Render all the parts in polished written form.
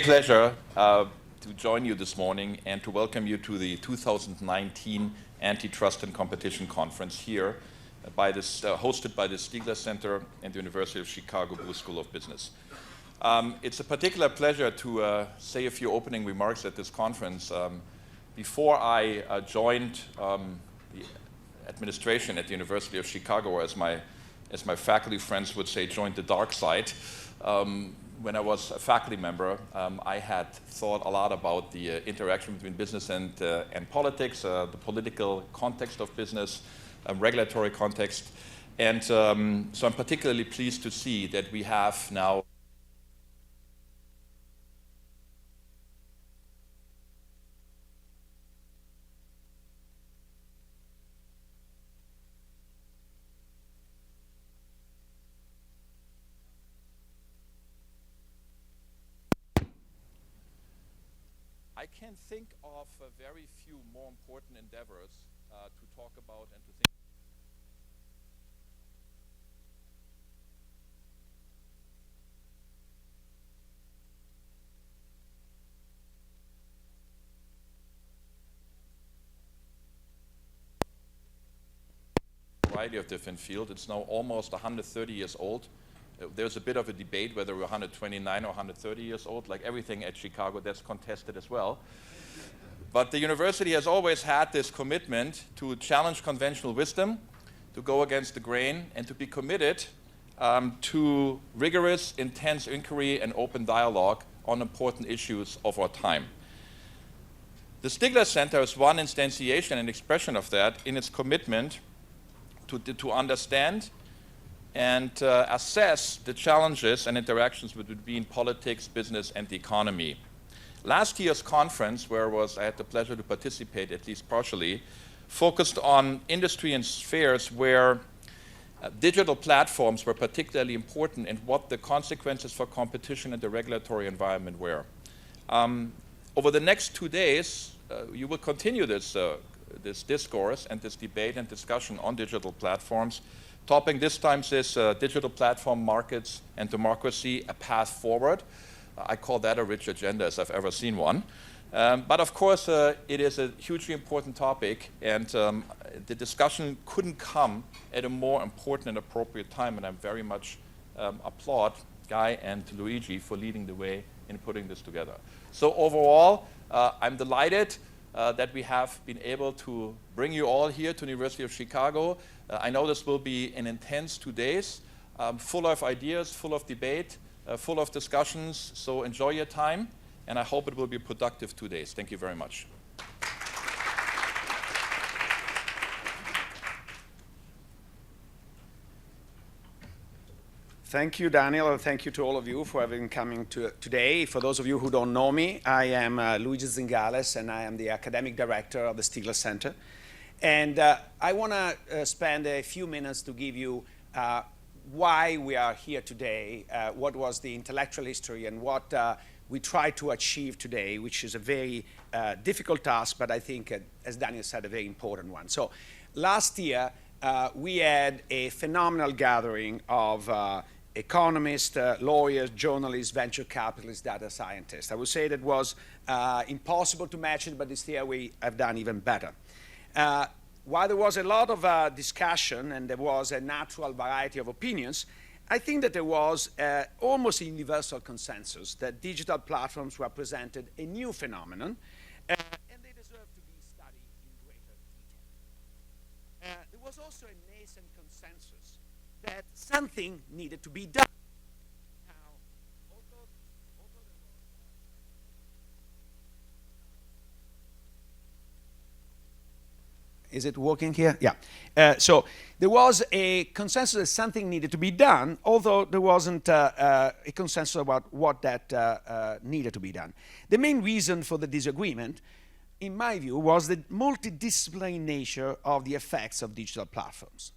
great pleasure to join you this morning and to welcome you to the 2019 Antitrust and Competition Conference here hosted by the Stigler Center and the University of Chicago Booth School of Business. It's a particular pleasure to say a few opening remarks at this conference. Before I joined the administration at the University of Chicago, or as my faculty friends would say, joined the dark side. When I was a faculty member, I had thought a lot about the interaction between business and politics, the political context of business, regulatory context. And so I'm particularly pleased to see that we have now I can think of very few more important endeavors to talk about and to think. Variety of different fields. It's now almost 130 years old. There's a bit of a debate whether we're 129 or 130 years old. Like everything at Chicago, that's contested as well. But the university has always had this commitment to challenge conventional wisdom, to go against the grain, and to be committed to rigorous, intense inquiry and open dialogue on important issues of our time. The Stigler Center is one instantiation and expression of that in its commitment to understand and assess the challenges and interactions between politics, business, and the economy. Last year's conference, where I had the pleasure to participate, at least partially, focused on industry and spheres where digital platforms were particularly important and what the consequences for competition and the regulatory environment were. Over the next 2 days, you will continue this discourse and this debate and discussion on digital platforms. Topic this time is digital platform markets and democracy, a path forward. I call that a rich agenda as I've ever seen one. But of course, it is a hugely important topic, and the discussion couldn't come at a more important and appropriate time, and I very much applaud Guy and Luigi for leading the way in putting this together. So overall, I'm delighted that we have been able to bring you all here to the University of Chicago. I know this will be an intense 2 days, full of ideas, full of debate, full of discussions. So enjoy your time, and I hope it will be a productive 2 days. Thank you very much. Thank you, Daniel, and thank you to all of you for having coming today. For those of you who don't know me, I am Luigi Zingales, and I am the academic director of the Stigler Center. And I want to spend a few minutes to give you why we are here today, what was the intellectual history, and what we try to achieve today, which is a very difficult task, but I think, as Daniel said, a very important one. So last year, we had a phenomenal gathering of economists, lawyers, journalists, venture capitalists, data scientists. I would say that was impossible to match it, but this year we have done even better. While there was a lot of discussion and there was a natural variety of opinions, I think that there was almost a universal consensus that digital platforms represented a new phenomenon, and they deserve to be studied in greater detail. There was also a nascent consensus that something needed to be done. Is it working here? Yeah. So there was a consensus that something needed to be done, although there wasn't a consensus about what that needed to be done. The main reason for the disagreement, in my view, was the multidisciplinary nature of the effects of digital platforms.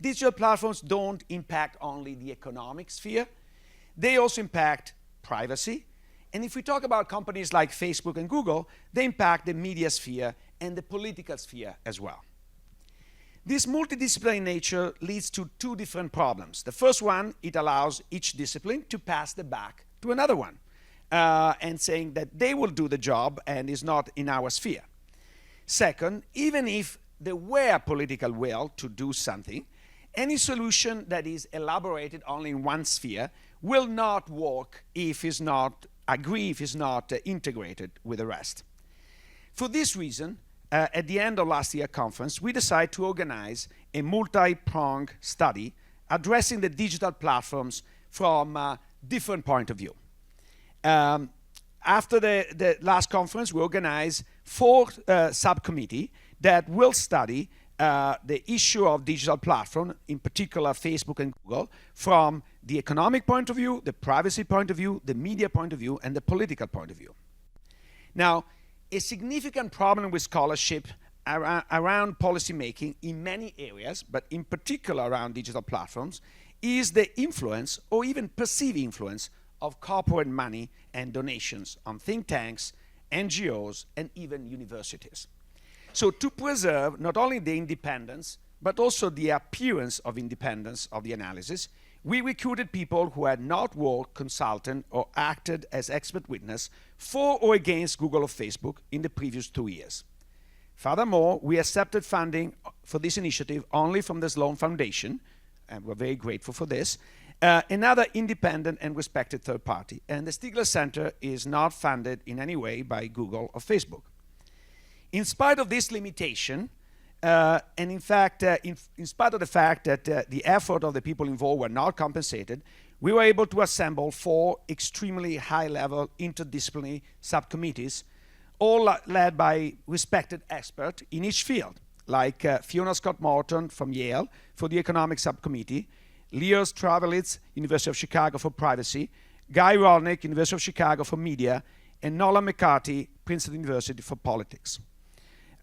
Digital platforms don't impact only the economic sphere. They also impact privacy. And if we talk about companies like Facebook and Google, they impact the media sphere and the political sphere as well. This multidisciplinary nature leads to two different problems. The first one, it allows each discipline to pass the buck to another one. and saying that they will do the job and is not in our sphere. Second, even if there were political will to do something, any solution that is elaborated only in one sphere will not work if it's not agreed, if it's not integrated with the rest. For this reason, at the end of last year's conference, we decided to organize a multi-pronged study addressing the digital platforms from a different point of view. After the last conference, we organized 4 subcommittees that will study the issue of digital platform, in particular Facebook and Google, from the economic point of view, the privacy point of view, the media point of view, and the political point of view. Now, a significant problem with scholarship around policy making in many areas, but in particular around digital platforms, is the influence or even perceived influence of corporate money and donations on think tanks, NGOs, and even universities. So to preserve not only the independence, but also the appearance of independence of the analysis, we recruited people who had not worked consultant or acted as expert witness for or against Google or Facebook in the previous 2 years. Furthermore, we accepted funding for this initiative only from the Sloan Foundation, and we're very grateful for this, another independent and respected third party. And the Stigler Center is not funded in any way by Google or Facebook. In spite of this limitation, and in fact, in spite of the fact that the effort of the people involved were not compensated, we were able to assemble 4 extremely high-level interdisciplinary subcommittees, all led by respected experts in each field, like Fiona Scott-Morton from Yale for the Economic Subcommittee, Leo Stravelitz, University of Chicago for Privacy, Guy Rolnick, University of Chicago for Media, and Nolan McCarthy, Princeton University for Politics.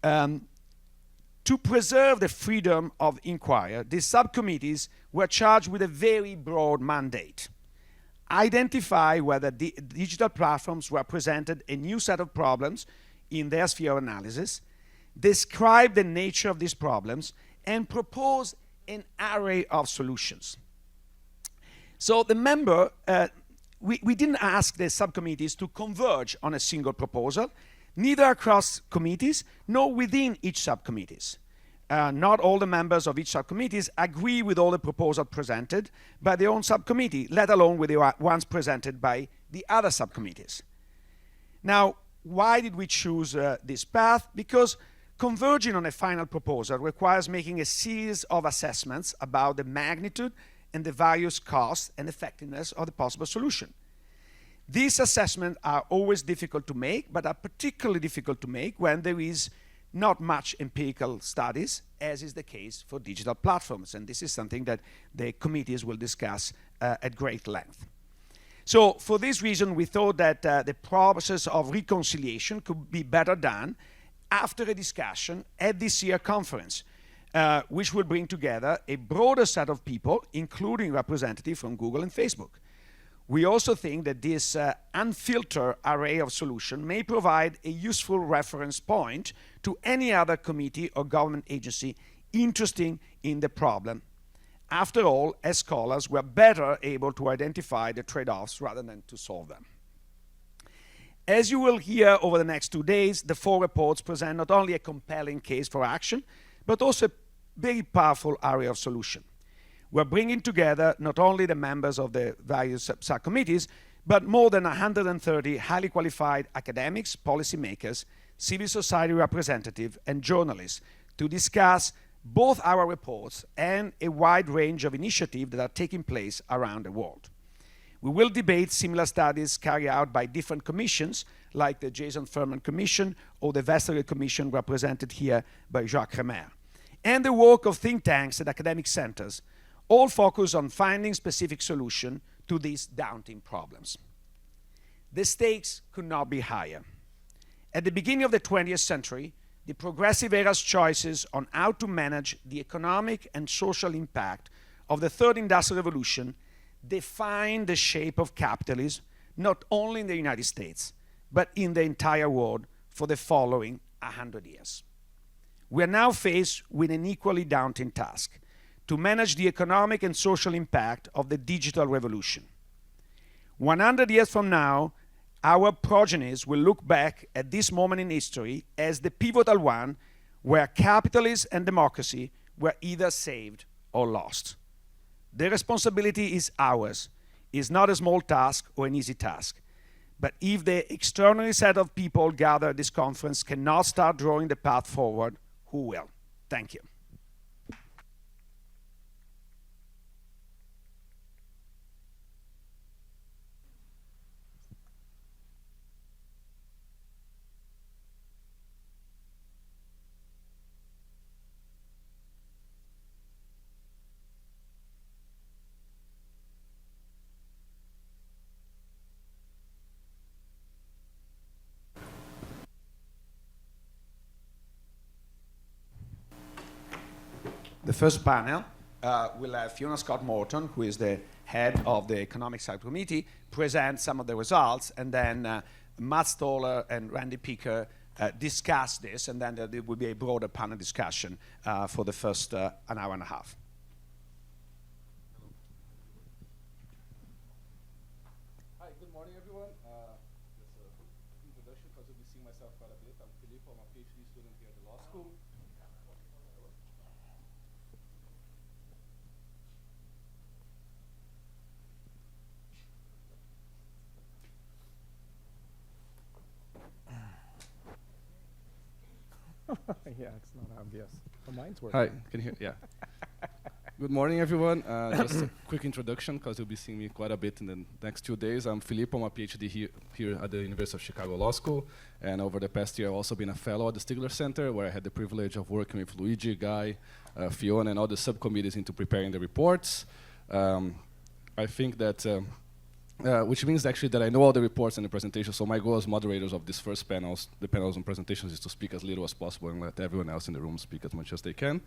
To preserve the freedom of inquiry, these subcommittees were charged with a very broad mandate. Identify whether the digital platforms represented a new set of problems in their sphere of analysis, describe the nature of these problems, and propose an array of solutions. So the member, we didn't ask the subcommittees to converge on a single proposal, neither across committees nor within each subcommittees. Not all the members of each subcommittees agree with all the proposals presented by their own subcommittee, let alone with the ones presented by the other subcommittees. Now, why did we choose this path? Because converging on a final proposal requires making a series of assessments about the magnitude and the various costs and effectiveness of the possible solution. These assessments are always difficult to make, but are particularly difficult to make when there is not much empirical studies, as is the case for digital platforms. And this is something that the committees will discuss at great length. So for this reason, we thought that the process of reconciliation could be better done after a discussion at this year's conference, which will bring together a broader set of people, including representatives from Google and Facebook. We also think that this unfiltered array of solutions may provide a useful reference point to any other committee or government agency interested in the problem. After all, as scholars, we're better able to identify the trade-offs rather than to solve them. As you will hear over the next 2 days, the 4 reports present not only a compelling case for action, but also a very powerful area of solution. We're bringing together not only the members of the various subcommittees, but more than 130 highly qualified academics, policymakers, civil society representatives, and journalists to discuss both our reports and a wide range of initiatives that are taking place around the world. We will debate similar studies carried out by different commissions, like the Jason Furman Commission or the Vestager Commission represented here by Jacques Remer, and the work of think tanks and academic centers, all focus on finding specific solutions to these daunting problems. The stakes could not be higher. At the beginning of the 20th century, the progressive era's choices on how to manage the economic and social impact of the third industrial revolution defined the shape of capitalism, not only in the United States, but in the entire world for the following 100 years. We are now faced with an equally daunting task: to manage the economic and social impact of the digital revolution. 100 years from now, our progenies will look back at this moment in history as the pivotal one where capitalism and democracy were either saved or lost. The responsibility is ours. It's not a small task or an easy task. But if the extraordinary set of people gathered at this conference cannot start drawing the path forward, who will? Thank you. The first panel will have Fiona Scott-Morton, who is the head of the Economic Subcommittee, present some of the results, and then Matz and Randy Picker discuss this, and then there will be a broader panel discussion for the first an hour and a half. Hi, good morning, everyone. Just an introduction, because you'll be seeing myself quite a bit. I'm Philippa Ma, PhD student here at the law school. Yeah, it's not obvious. Well, mine's working. Hi, can you hear? Yeah. Good morning, everyone. Just a quick introduction, because you'll be seeing me quite a bit in the next 2 days. I'm Philippa Ma, PhD here at the University of Chicago Law School. And over the past year, I've also been a fellow at the Stigler Center, where I had the privilege of working with Luigi, Guy, Fiona, and all the subcommittees into preparing the reports. I think that, which means actually that I know all the reports and the presentations, so my goal as moderators of these first panels, the panels and presentations, is to speak as little as possible and let everyone else in the room speak as much as they can.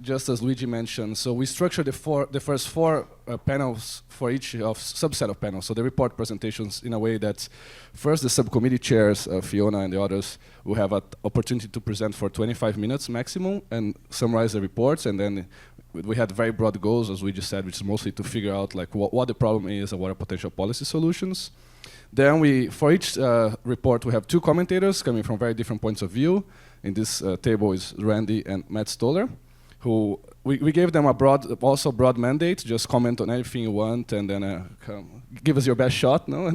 Just as Luigi mentioned, so we structured the first four panels for each subset of panels. So the report presentations in a way that first the subcommittee chairs, Fiona and the others, will have an opportunity to present for 25 minutes maximum and summarize the reports. And then we had very broad goals, as we just said, which is mostly to figure out like what the problem is and what are potential policy solutions. Then for each report, we have two commentators coming from very different points of view. In this table is Randy and Matz, who we gave them a broad mandate, just comment on anything you want, and then give us your best shot, no?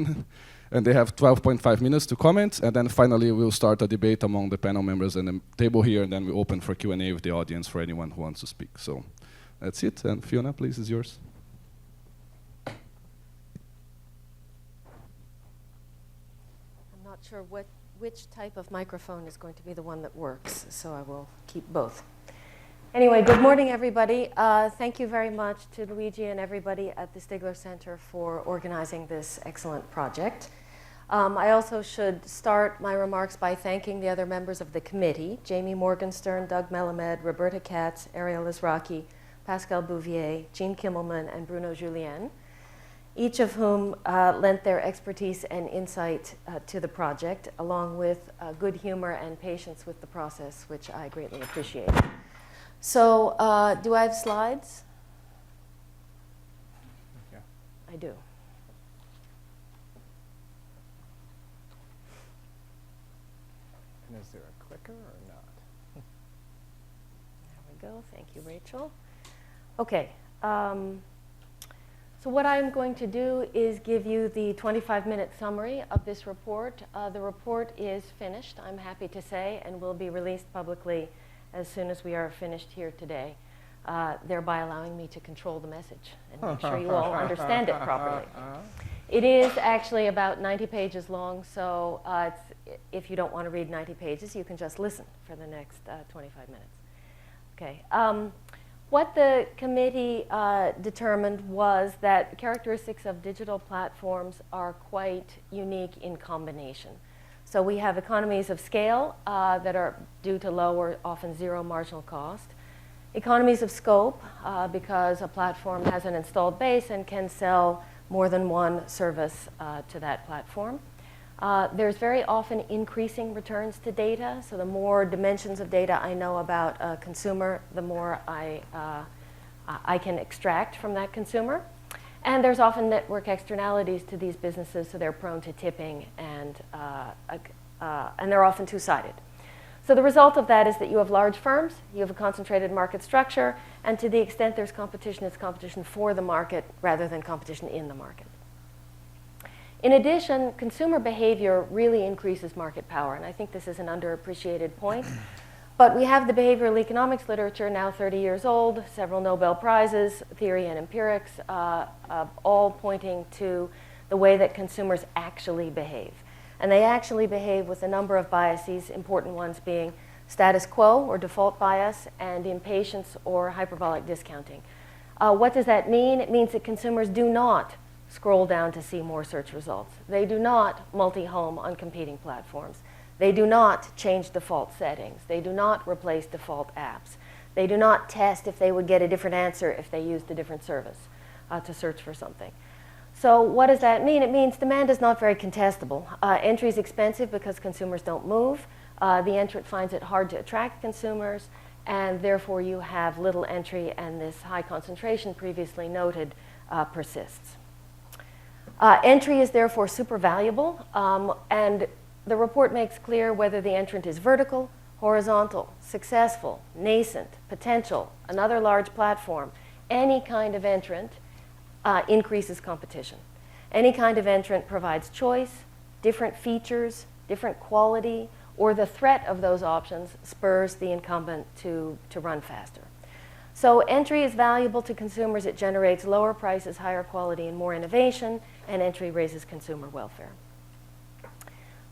And they have 12.5 minutes to comment, and then finally we'll start a debate among the panel members and the table here, and then we open for Q&A with the audience for anyone who wants to speak. So that's it, and Fiona, please, is yours. I'm not sure which type of microphone is going to be the one that works, so I will keep both. Anyway, good morning, everybody. Thank you very much to Luigi and everybody at the Stigler Center for organizing this excellent project. I also should start my remarks by thanking the other members of the committee, Jamie Morgenstern, Doug Melamed, Roberta Katz, Ariel Izraki, Pascal Bouvier, Jean Kimmelman, and Bruno Julien, each of whom lent their expertise and insight to the project, along with good humor and patience with the process, which I greatly appreciate. So, do I have slides? Yeah. I do. And is there a clicker or not? There we go. Thank you, Rachel. Okay. So what I'm going to do is give you the 25-minute summary of this report. The report is finished, I'm happy to say, and will be released publicly as soon as we are finished here today, thereby allowing me to control the message and make sure you all understand it properly. It is actually about 90 pages long, so if you don't want to read 90 pages, you can just listen for the next 25 minutes. Okay. What the committee determined was that the characteristics of digital platforms are quite unique in combination. So we have economies of scale that are due to low or often zero marginal cost. Economies of scope, because a platform has an installed base and can sell more than one service to that platform. There's very often increasing returns to data. So the more dimensions of data I know about a consumer, the more I can extract from that consumer. And there's often network externalities to these businesses, so they're prone to tipping, and they're often two-sided. So the result of that is that you have large firms, you have a concentrated market structure, and to the extent there's competition, it's competition for the market rather than competition in the market. In addition, consumer behavior really increases market power, and I think this is an underappreciated point. But we have the behavioral economics literature, now 30 years old, several Nobel Prizes, theory and empirics, all pointing to the way that consumers actually behave. And they actually behave with a number of biases, important ones being status quo or default bias and impatience or hyperbolic discounting. What does that mean? It means that consumers do not scroll down to see more search results. They do not multi-home on competing platforms. They do not change default settings. They do not replace default apps. They do not test if they would get a different answer if they used a different service to search for something. So what does that mean? It means demand is not very contestable. Entry is expensive because consumers don't move. The entrant finds it hard to attract consumers, and therefore you have little entry, and this high concentration previously noted persists. Entry is therefore super valuable, and the report makes clear whether the entrant is vertical, horizontal, successful, nascent, potential, another large platform. Any kind of entrant increases competition. Any kind of entrant provides choice, different features, different quality, or the threat of those options spurs the incumbent to run faster. So entry is valuable to consumers. It generates lower prices, higher quality, and more innovation, and entry raises consumer welfare.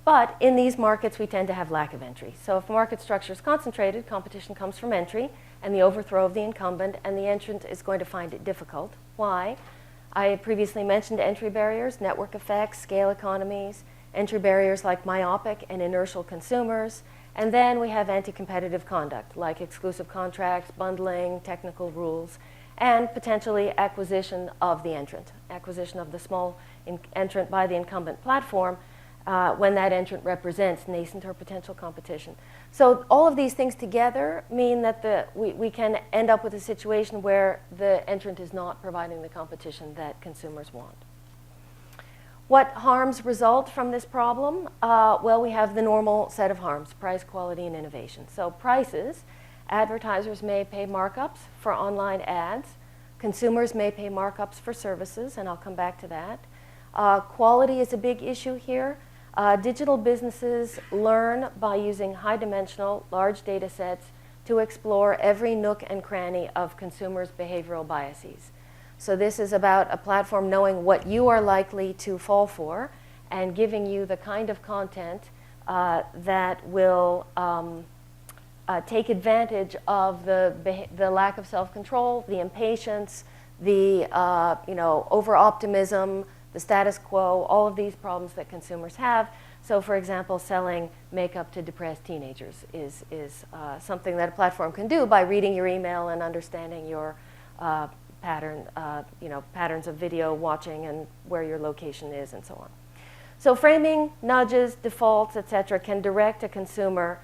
But in these markets, we tend to have lack of entry. So if market structure is concentrated, competition comes from entry and the overthrow of the incumbent, and the entrant is going to find it difficult. Why? I previously mentioned entry barriers, network effects, scale economies, entry barriers like myopic and inertial consumers, and then we have anti-competitive conduct like exclusive contracts, bundling, technical rules, and potentially acquisition of the entrant, acquisition of the small entrant by the incumbent platform, when that entrant represents nascent or potential competition. So all of these things together mean that we can end up with a situation where the entrant is not providing the competition that consumers want. What harms result from this problem? Well, we have the normal set of harms: price, quality, and innovation. So prices, advertisers may pay markups for online ads. Consumers may pay markups for services, and I'll come back to that. Quality is a big issue here. Digital businesses learn by using high-dimensional, large data sets to explore every nook and cranny of consumers' behavioral biases. So this is about a platform knowing what you are likely to fall for and giving you the kind of content that will take advantage of the lack of self-control, the impatience, the over-optimism, the status quo, all of these problems that consumers have. So for example, selling makeup to depressed teenagers is something that a platform can do by reading your email and understanding your patterns of video watching and where your location is and so on. So framing, nudges, defaults, etc. can direct a consumer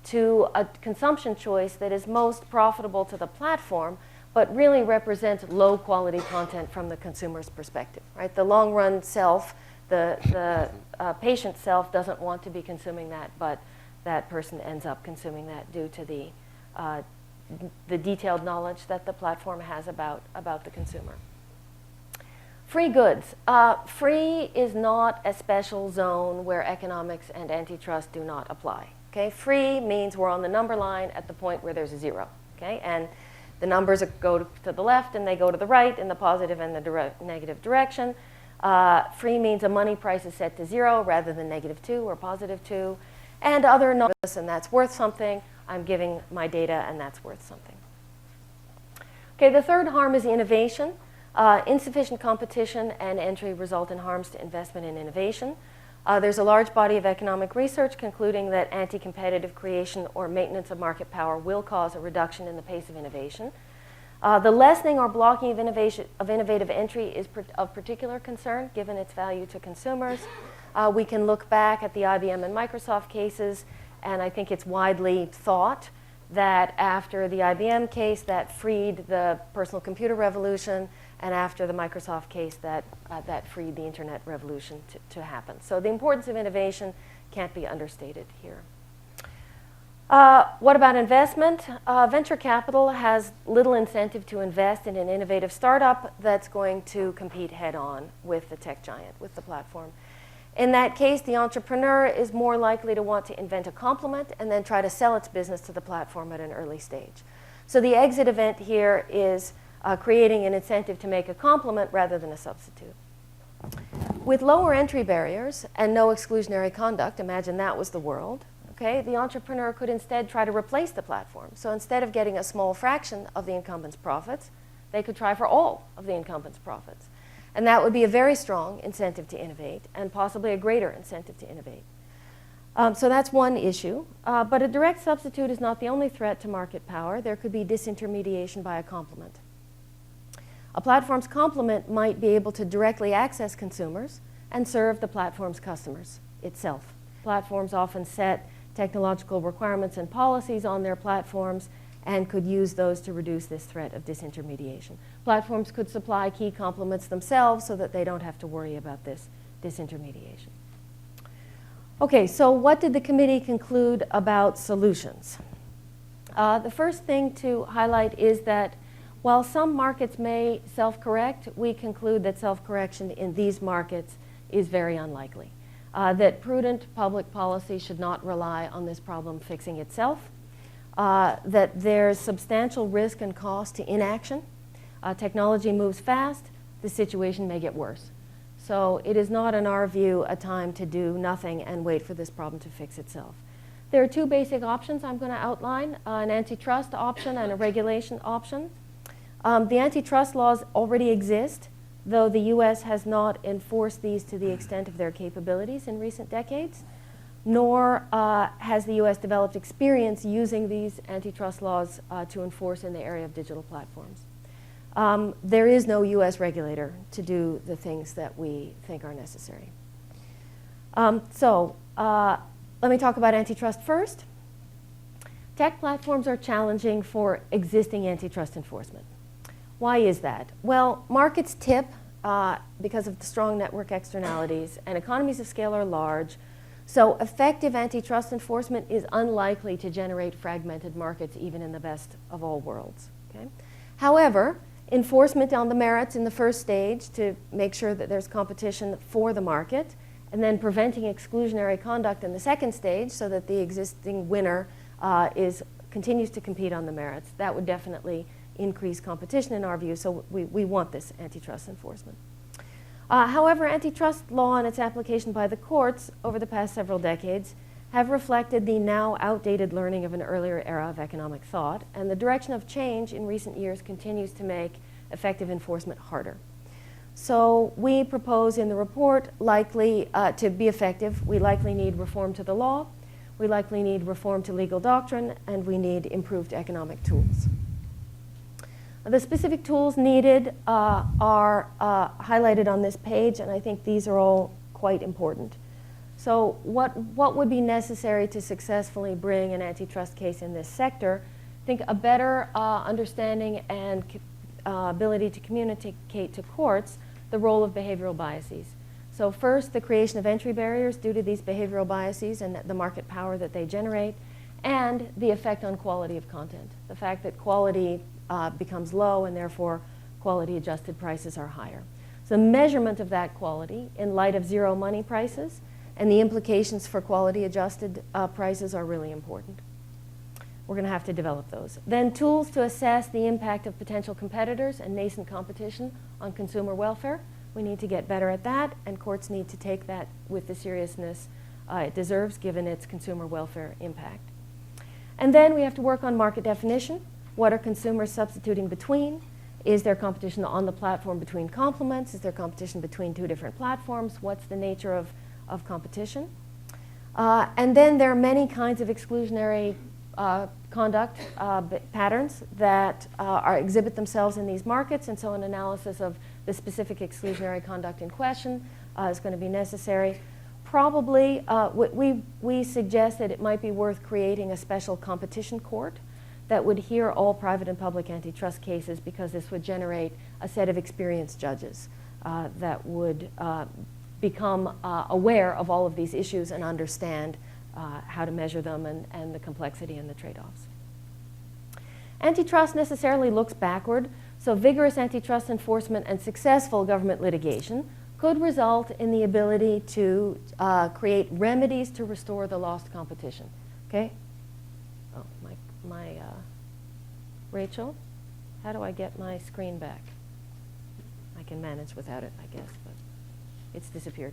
to a consumption choice that is most profitable to the platform, but really represents low quality content from the consumer's perspective, right? The long run self, the patient self doesn't want to be consuming that, but that person ends up consuming that due to the detailed knowledge that the platform has about the consumer. Free goods. Free is not a special zone where economics and antitrust do not apply. Okay? Free means we're on the number line at the point where there's a zero. Okay? And the numbers go to the left and they go to the right in the positive and the negative direction. Free means a money price is set to zero rather than -2 or +2. And other numbers, and that's worth something. I'm giving my data and that's worth something. Okay, the third harm is innovation. Insufficient competition and entry result in harms to investment in innovation. There's a large body of economic research concluding that anti-competitive creation or maintenance of market power will cause a reduction in the pace of innovation. The lessening or blocking of innovative entry is of particular concern given its value to consumers. We can look back at the IBM and Microsoft cases, and I think it's widely thought that after the IBM case that freed the personal computer revolution, and after the Microsoft case that freed the internet revolution to happen. So the importance of innovation can't be understated here. What about investment? Venture capital has little incentive to invest in an innovative startup that's going to compete head-on with the tech giant, with the platform. In that case, the entrepreneur is more likely to want to invent a complement and then try to sell its business to the platform at an early stage. So the exit event here is creating an incentive to make a complement rather than a substitute. With lower entry barriers and no exclusionary conduct, imagine that was the world, okay, the entrepreneur could instead try to replace the platform. So instead of getting a small fraction of the incumbent's profits, they could try for all of the incumbent's profits. And that would be a very strong incentive to innovate and possibly a greater incentive to innovate. So that's one issue. But a direct substitute is not the only threat to market power. There could be disintermediation by a complement. A platform's complement might be able to directly access consumers and serve the platform's customers itself. Platforms often set technological requirements and policies on their platforms and could use those to reduce this threat of disintermediation. Platforms could supply key complements themselves so that they don't have to worry about this disintermediation. Okay, so what did the committee conclude about solutions? The first thing to highlight is that while some markets may self-correct, we conclude that self-correction in these markets is very unlikely. That prudent public policy should not rely on this problem fixing itself, that there's substantial risk and cost to inaction. Technology moves fast, the situation may get worse. So it is not, in our view, a time to do nothing and wait for this problem to fix itself. There are two basic options I'm going to outline, an antitrust option and a regulation option. The antitrust laws already exist, though the US has not enforced these to the extent of their capabilities in recent decades, nor has the US developed experience using these antitrust laws to enforce in the area of digital platforms. There is no US regulator to do the things that we think are necessary. Let me talk about antitrust first. Tech platforms are challenging for existing antitrust enforcement. Why is that? Well, markets tip because of the strong network externalities, and economies of scale are large. So effective antitrust enforcement is unlikely to generate fragmented markets even in the best of all worlds. Okay? However, enforcement on the merits in the first stage to make sure that there's competition for the market, and then preventing exclusionary conduct in the second stage so that the existing winner continues to compete on the merits, that would definitely increase competition in our view, so we want this antitrust enforcement. However, antitrust law and its application by the courts over the past several decades have reflected the now outdated learning of an earlier era of economic thought, and the direction of change in recent years continues to make effective enforcement harder. So we propose in the report, likely to be effective, we likely need reform to the law, we likely need reform to legal doctrine, and we need improved economic tools. The specific tools needed are highlighted on this page, and I think these are all quite important. So what would be necessary to successfully bring an antitrust case in this sector? I think a better understanding and ability to communicate to courts the role of behavioral biases. So first, the creation of entry barriers due to these behavioral biases and the market power that they generate, and the effect on quality of content. The fact that quality becomes low and therefore quality adjusted prices are higher. So measurement of that quality in light of zero money prices and the implications for quality adjusted prices are really important. We're going to have to develop those. Then tools to assess the impact of potential competitors and nascent competition on consumer welfare. We need to get better at that, and courts need to take that with the seriousness it deserves given its consumer welfare impact. And then we have to work on market definition. What are consumers substituting between? Is there competition on the platform between complements? Is there competition between two different platforms? What's the nature of competition? And then there are many kinds of exclusionary conduct patterns that exhibit themselves in these markets, and so an analysis of the specific exclusionary conduct in question is going to be necessary. Probably, we suggest that it might be worth creating a special competition court that would hear all private and public antitrust cases, because this would generate a set of experienced judges that would become aware of all of these issues and understand how to measure them and the complexity and the trade-offs. Antitrust necessarily looks backward, so vigorous antitrust enforcement and successful government litigation could result in the ability to create remedies to restore the lost competition. Okay? Oh, Rachel, how do I get my screen back? I can manage without it, I guess, but it's disappeared.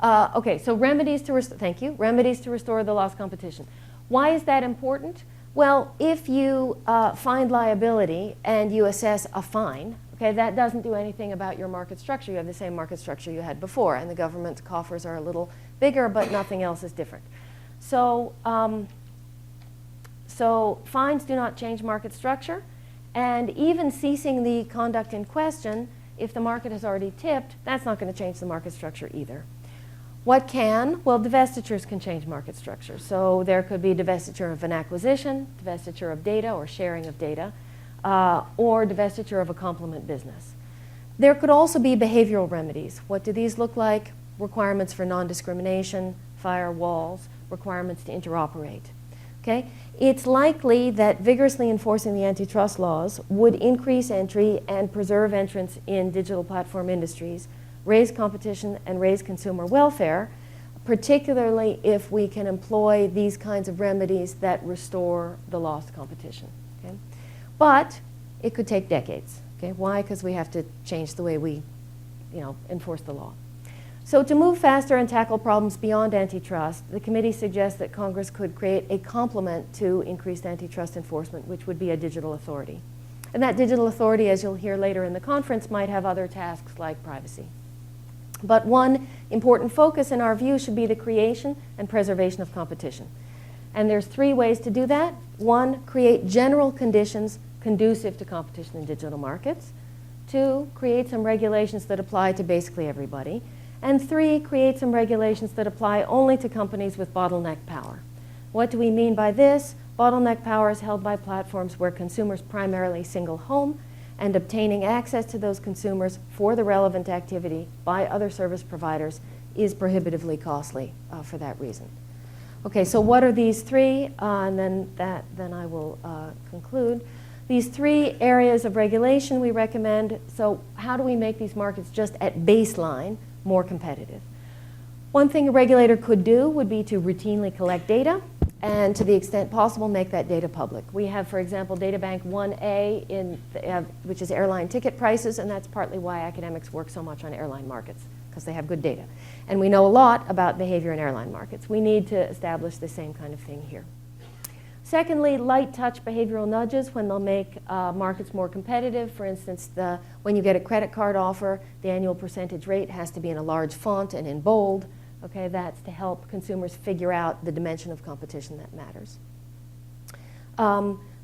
Okay, so remedies to thank you. Remedies to restore the lost competition. Why is that important? Well, if you find liability and you assess a fine, okay, that doesn't do anything about your market structure. You have the same market structure you had before, and the government's coffers are a little bigger, but nothing else is different. So, so fines do not change market structure, and even ceasing the conduct in question, if the market has already tipped, that's not going to change the market structure either. What can? Well, divestitures can change market structure. So there could be divestiture of an acquisition, divestiture of data or sharing of data, or divestiture of a complement business. There could also be behavioral remedies. What do these look like? Requirements for non-discrimination, firewalls, requirements to interoperate. Okay? It's likely that vigorously enforcing the antitrust laws would increase entry and preserve entrance in digital platform industries, raise competition, and raise consumer welfare, particularly if we can employ these kinds of remedies that restore the lost competition. Okay? But it could take decades. Okay? Why? Because we have to change the way we enforce the law. So to move faster and tackle problems beyond antitrust, the committee suggests that Congress could create a complement to increased antitrust enforcement, which would be a digital authority. And that digital authority, as you'll hear later in the conference, might have other tasks like privacy. But one important focus in our view should be the creation and preservation of competition. And there's 3 ways to do that. 1, create general conditions conducive to competition in digital markets. 2, create some regulations that apply to basically everybody. And 3, create some regulations that apply only to companies with bottleneck power. What do we mean by this? Bottleneck power is held by platforms where consumers primarily single home, and obtaining access to those consumers for the relevant activity by other service providers is prohibitively costly for that reason. Okay, so what are these 3? And then I will conclude. These 3 areas of regulation we recommend. So how do we make these markets just at baseline more competitive? One thing a regulator could do would be to routinely collect data and, to the extent possible, make that data public. We have, for example, Data Bank 1A, which is airline ticket prices, and that's partly why academics work so much on airline markets, because they have good data. And we know a lot about behavior in airline markets. We need to establish the same kind of thing here. Secondly, light touch behavioral nudges when they'll make markets more competitive. For instance, when you get a credit card offer, the annual percentage rate has to be in a large font and in bold. Okay, that's to help consumers figure out the dimension of competition that matters.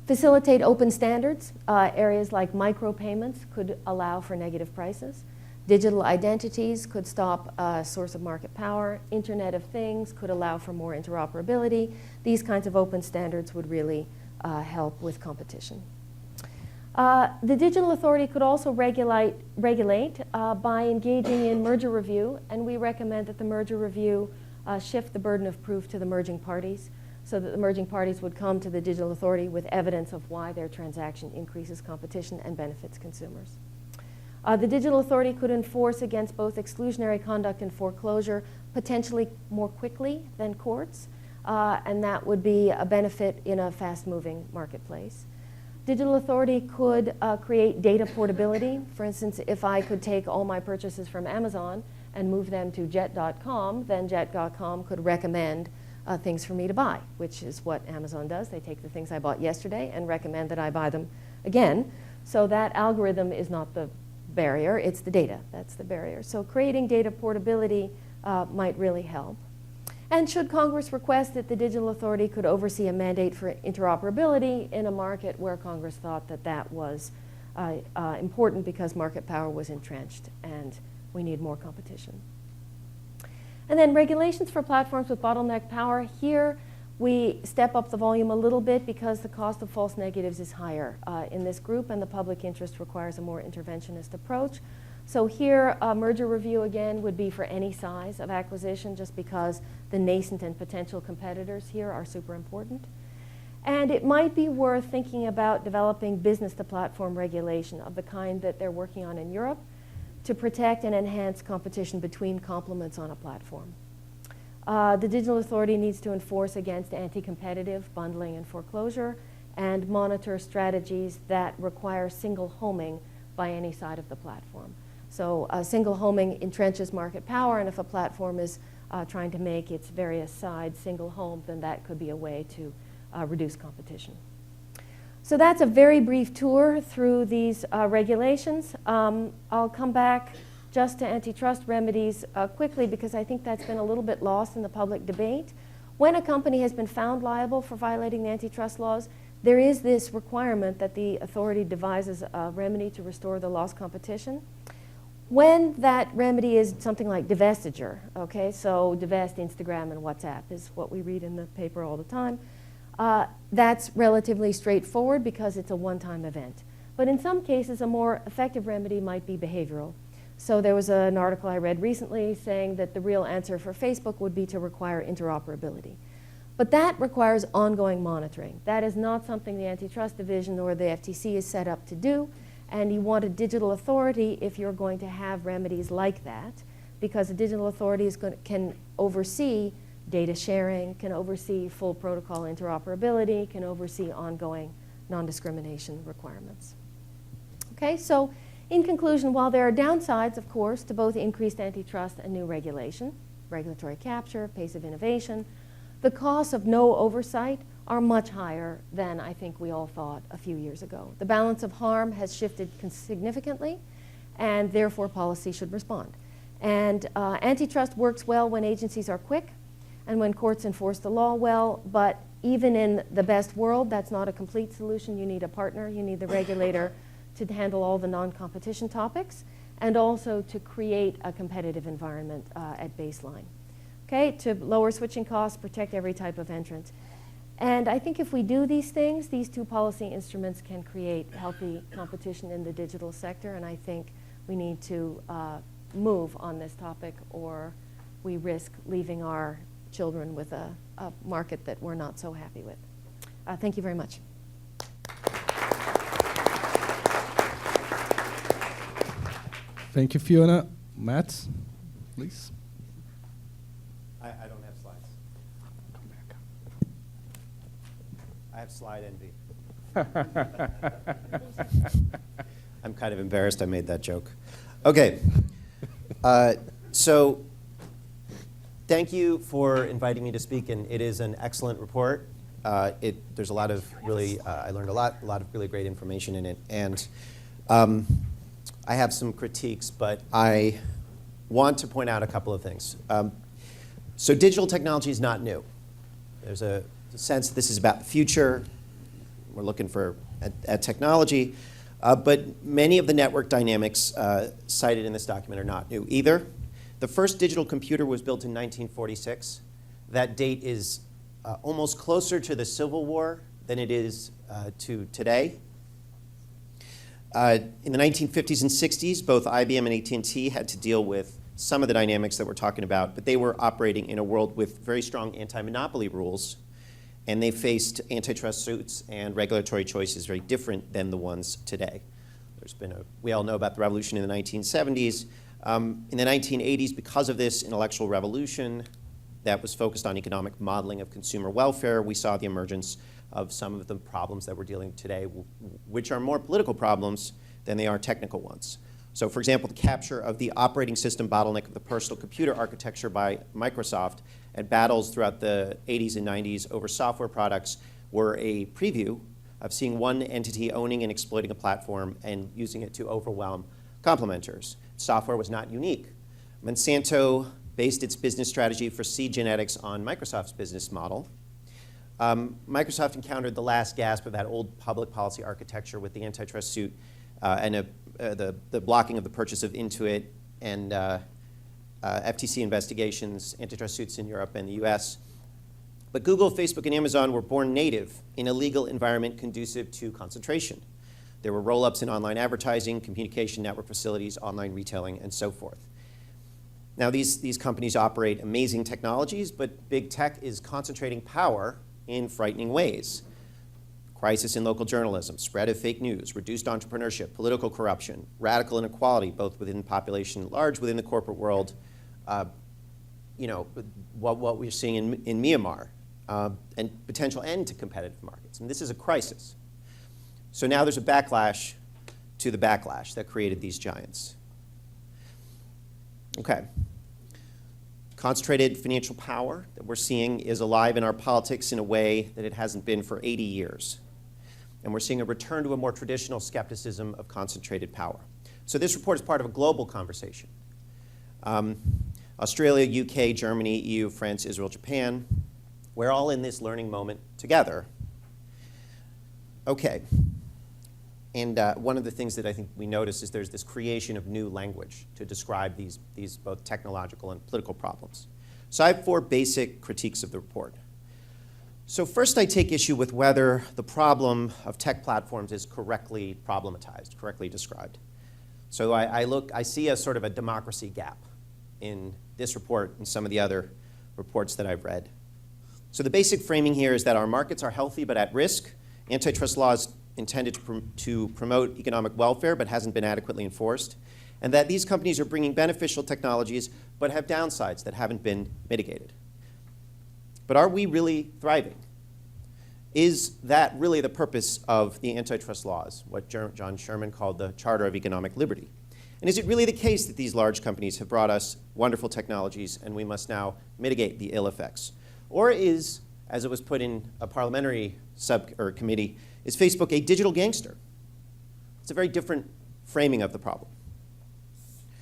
Facilitate open standards. Areas like micropayments could allow for negative prices. Digital identities could stop a source of market power. Internet of Things could allow for more interoperability. These kinds of open standards would really help with competition. The Digital Authority could also regulate by engaging in merger review, and we recommend that the merger review shift the burden of proof to the merging parties, so that the merging parties would come to the Digital Authority with evidence of why their transaction increases competition and benefits consumers. The Digital Authority could enforce against both exclusionary conduct and foreclosure potentially more quickly than courts, and that would be a benefit in a fast-moving marketplace. Digital Authority could create data portability. For instance, if I could take all my purchases from Amazon and move them to jet.com, then jet.com could recommend things for me to buy, which is what Amazon does. They take the things I bought yesterday and recommend that I buy them again. So that algorithm is not the barrier, it's the data. That's the barrier. So creating data portability might really help. And should Congress request that the Digital Authority could oversee a mandate for interoperability in a market where Congress thought that that was important because market power was entrenched and we need more competition. And then regulations for platforms with bottleneck power. Here We step up the volume a little bit because the cost of false negatives is higher in this group, and the public interest requires a more interventionist approach. So here, merger review again would be for any size of acquisition, just because the nascent and potential competitors here are super important. And it might be worth thinking about developing business-to-platform regulation of the kind that they're working on in Europe to protect and enhance competition between complements on a platform. The Digital Authority needs to enforce against anti-competitive bundling and foreclosure and monitor strategies that require single homing by any side of the platform. So single homing entrenches market power, and if a platform is trying to make its various sides single home, then that could be a way to reduce competition. So that's a very brief tour through these regulations. I'll come back just to antitrust remedies quickly, because I think that's been a little bit lost in the public debate. When a company has been found liable for violating the antitrust laws, there is this requirement that the authority devises a remedy to restore the lost competition. When that remedy is something like divestiture, okay, so divest Instagram and WhatsApp is what we read in the paper all the time, that's relatively straightforward because it's a one-time event. But in some cases, a more effective remedy might be behavioral. So there was an article I read recently saying that the real answer for Facebook would be to require interoperability. But that requires ongoing monitoring. That is not something the Antitrust Division or the FTC is set up to do. And you want a digital authority if you're going to have remedies like that, because a digital authority can oversee data sharing, can oversee full protocol interoperability, can oversee ongoing non-discrimination requirements. Okay, so in conclusion, while there are downsides, of course, to both increased antitrust and new regulation, regulatory capture, pace of innovation, the costs of no oversight are much higher than I think we all thought a few years ago. The balance of harm has shifted significantly, and therefore policy should respond. And antitrust works well when agencies are quick and when courts enforce the law well, but even in the best world, that's not a complete solution. You need a partner, you need the regulator to handle all the non-competition topics, and also to create a competitive environment at baseline. Okay, to lower switching costs, protect every type of entrant. And I think if we do these things, these two policy instruments can create healthy competition in the digital sector, and I think we need to move on this topic, or we risk leaving our children with a market that we're not so happy with. Thank you very much. Thank you, Fiona. Matz, please. I don't have slides. Come back. I have slide envy. I'm kind of embarrassed I made that joke. Okay. So thank you for inviting me to speak, and it is an excellent report. There's a lot of really, I learned a lot of really great information in it. And I have some critiques, but I want to point out a couple of things. So digital technology is not new. There's a sense that this is about the future. We're looking at technology. But many of the network dynamics cited in this document are not new either. The first digital computer was built in 1946. That date is almost closer to the Civil War than it is to today. In the 1950s and 60s, both IBM and AT&T had to deal with some of the dynamics that we're talking about, but they were operating in a world with very strong anti-monopoly rules, and they faced antitrust suits and regulatory choices very different than the ones today. We all know about the revolution in the 1970s. In the 1980s, because of this intellectual revolution that was focused on economic modeling of consumer welfare, we saw the emergence of some of the problems that we're dealing with today, which are more political problems than they are technical ones. So for example, the capture of the operating system bottleneck of the personal computer architecture by Microsoft and battles throughout the 80s and 90s over software products were a preview of seeing one entity owning and exploiting a platform and using it to overwhelm complementers. Software was not unique. Monsanto based its business strategy for seed genetics on Microsoft's business model. Microsoft encountered the last gasp of that old public policy architecture with the antitrust suit and the blocking of the purchase of Intuit and FTC investigations, antitrust suits in Europe and the US. But Google, Facebook, and Amazon were born native in a legal environment conducive to concentration. There were roll-ups in online advertising, communication network facilities, online retailing, and so forth. Now, these companies operate amazing technologies, but big tech is concentrating power in frightening ways. Crisis in local journalism, spread of fake news, reduced entrepreneurship, political corruption, radical inequality, both within the population at large, within the corporate world, what we're seeing in Myanmar, and potential end to competitive markets. And this is a crisis. So now there's a backlash to the backlash that created these giants. Okay. Concentrated financial power that we're seeing is alive in our politics in a way that it hasn't been for 80 years. And we're seeing a return to a more traditional skepticism of concentrated power. So this report is part of a global conversation. Australia, UK, Germany, EU, France, Israel, Japan, we're all in this learning moment together. Okay. And one of the things that I think we notice is there's this creation of new language to describe these both technological and political problems. So I have 4 basic critiques of the report. So first, I take issue with whether the problem of tech platforms is correctly problematized, correctly described. So I see a sort of a democracy gap in this report and some of the other reports that I've read. So the basic framing here is that our markets are healthy but at risk. Antitrust law is intended to promote economic welfare but hasn't been adequately enforced, and that these companies are bringing beneficial technologies but have downsides that haven't been mitigated. But are we really thriving? Is that really the purpose of the antitrust laws, what John Sherman called the Charter of Economic Liberty? And is it really the case that these large companies have brought us wonderful technologies and we must now mitigate the ill effects? Or is, as it was put in a parliamentary committee, is Facebook a digital gangster? It's a very different framing of the problem.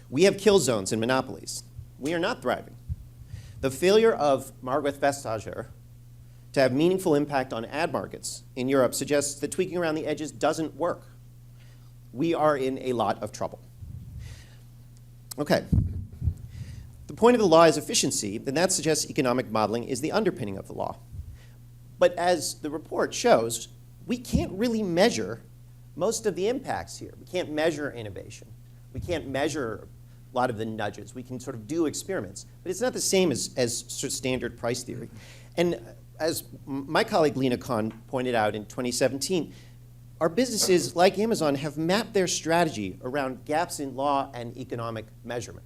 We have kill zones and monopolies. We are not thriving. The failure of Margrethe Vestager to have meaningful impact on ad markets in Europe suggests that tweaking around the edges doesn't work. We are in a lot of trouble. Okay. The point of the law is efficiency, and that suggests economic modeling is the underpinning of the law. But as the report shows, we can't really measure most of the impacts here. We can't measure innovation. We can't measure a lot of the nudges. We can sort of do experiments, but it's not the same as sort of standard price theory. And as my colleague Lena Kahn pointed out in 2017, our businesses, like Amazon, have mapped their strategy around gaps in law and economic measurement.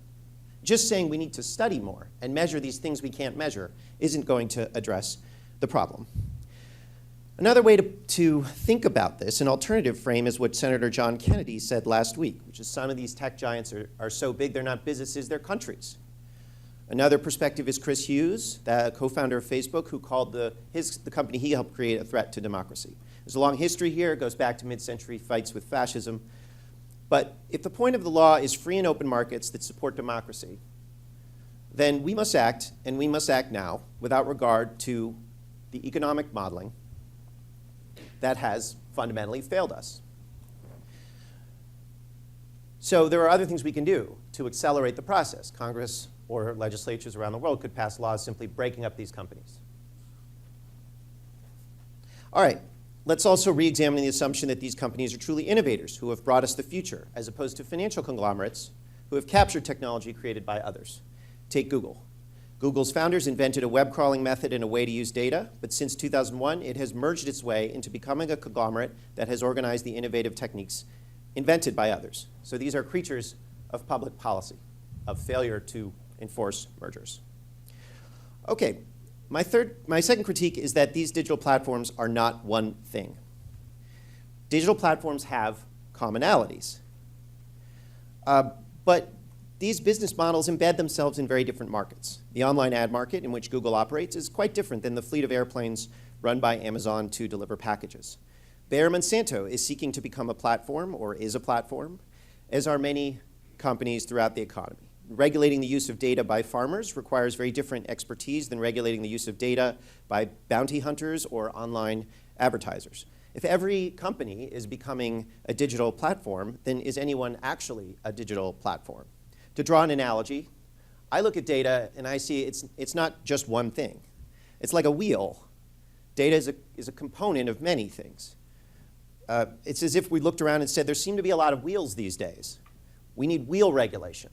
Just saying we need to study more and measure these things we can't measure isn't going to address the problem. Another way to think about this, an alternative frame, is what Senator John Kennedy said last week, which is some of these tech giants are so big they're not businesses, they're countries. Another perspective is Chris Hughes, the co-founder of Facebook, who called the company he helped create a threat to democracy. There's a long history here. It goes back to mid-century fights with fascism. But if the point of the law is free and open markets that support democracy, then we must act, and we must act now, without regard to the economic modeling that has fundamentally failed us. So there are other things we can do to accelerate the process. Congress or legislatures around the world could pass laws simply breaking up these companies. All right, let's also re-examine the assumption that these companies are truly innovators who have brought us the future, as opposed to financial conglomerates who have captured technology created by others. Take Google. Google's founders invented a web crawling method and a way to use data, but since 2001, it has merged its way into becoming a conglomerate that has organized the innovative techniques invented by others. So these are creatures of public policy, of failure to enforce mergers. Okay, my second critique is that these digital platforms are not one thing. Digital platforms have commonalities, but these business models embed themselves in very different markets. The online ad market in which Google operates is quite different than the fleet of airplanes run by Amazon to deliver packages. Bayer Monsanto is seeking to become a platform, or is a platform, as are many companies throughout the economy. Regulating the use of data by farmers requires very different expertise than regulating the use of data by bounty hunters or online advertisers. If every company is becoming a digital platform, then is anyone actually a digital platform? To draw an analogy, I look at data and I see it's not just one thing. It's like a wheel. Data is a component of many things. It's as if we looked around and said, there seem to be a lot of wheels these days. We need wheel regulation.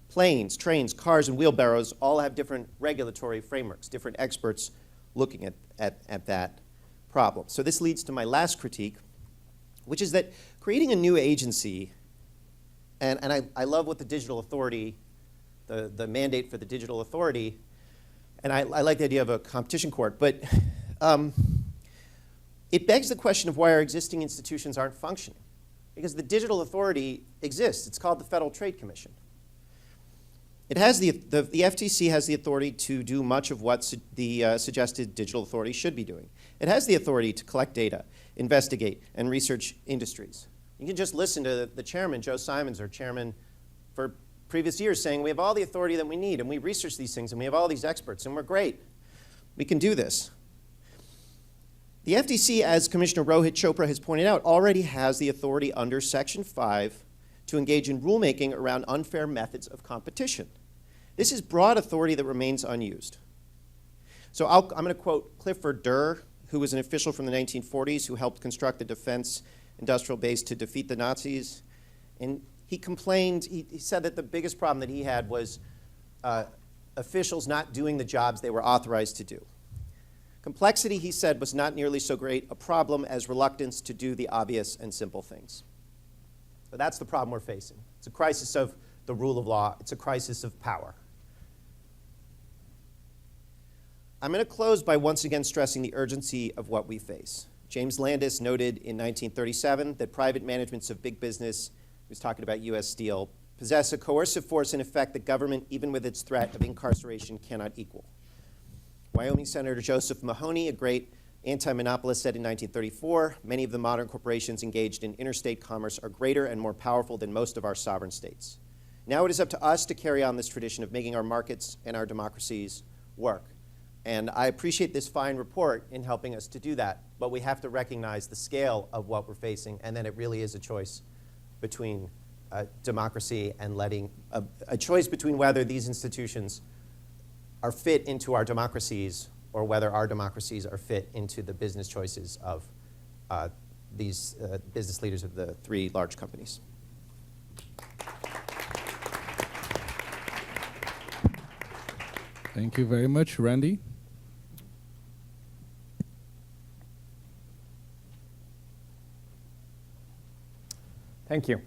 Planes, trains, cars, and wheelbarrows all have different regulatory frameworks, different experts looking at that problem. So this leads to my last critique, which is that creating a new agency, and I love what the digital authority, the mandate for the digital authority, and I like the idea of a competition court, but it begs the question of why our existing institutions aren't functioning. Because the digital authority exists. It's called the Federal Trade Commission. It has the FTC has the authority to do much of what the suggested digital authority should be doing. It has the authority to collect data, investigate, and research industries. You can just listen to the chairman, Joe Simons, our chairman for previous years, saying we have all the authority that we need, and we research these things, and we have all these experts, and we're great. We can do this. The FTC, as Commissioner Rohit Chopra has pointed out, already has the authority under Section 5 to engage in rulemaking around unfair methods of competition. This is broad authority that remains unused. So I'm going to quote Clifford Durr, who was an official from the 1940s who helped construct the defense industrial base to defeat the Nazis. And he complained, he said that the biggest problem that he had was officials not doing the jobs they were authorized to do. Complexity, he said, was not nearly so great a problem as reluctance to do the obvious and simple things. So that's the problem we're facing. It's a crisis of the rule of law. It's a crisis of power. I'm going to close by once again stressing the urgency of what we face. James Landis noted in 1937 that private managements of big business, he was talking about U.S. Steel, possess a coercive force in effect that government, even with its threat of incarceration, cannot equal. Wyoming Senator Joseph Mahoney, a great anti-monopolist, said in 1934, many of the modern corporations engaged in interstate commerce are greater and more powerful than most of our sovereign states. Now it is up to us to carry on this tradition of making our markets and our democracies work. And I appreciate this fine report in helping us to do that, but we have to recognize the scale of what we're facing, and then it really is a choice between democracy and letting, a choice between whether these institutions are fit into our democracies or whether our democracies are fit into the business choices of these business leaders of the three large companies. Thank you very much, Randy. Thank you.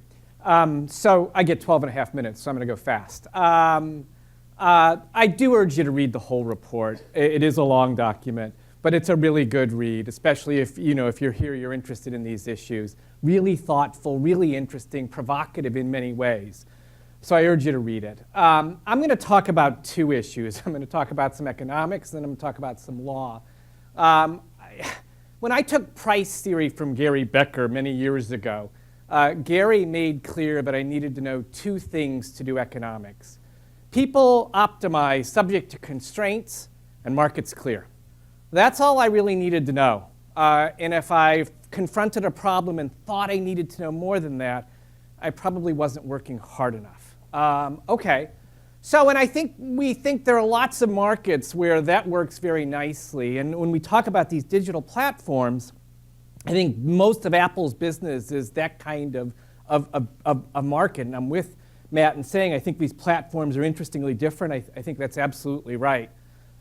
So I get 12 and a half minutes, so I'm going to go fast. I do urge you to read the whole report. It is a long document, but it's a really good read, especially if you're here, you're interested in these issues. Really thoughtful, really interesting, provocative in many ways. So I urge you to read it. I'm going to talk about two issues. I'm going to talk about some economics, and then I'm going to talk about some law. When I took price theory from Gary Becker many years ago, Gary made clear that I needed to know two things to do economics. People optimize subject to constraints, and markets clear. That's all I really needed to know. And if I confronted a problem and thought I needed to know more than that, I probably wasn't working hard enough. Okay, so and we think there are lots of markets where that works very nicely. And when we talk about these digital platforms, I think most of Apple's business is that kind of market. And I'm with Matt in saying I think these platforms are interestingly different. I think that's absolutely right.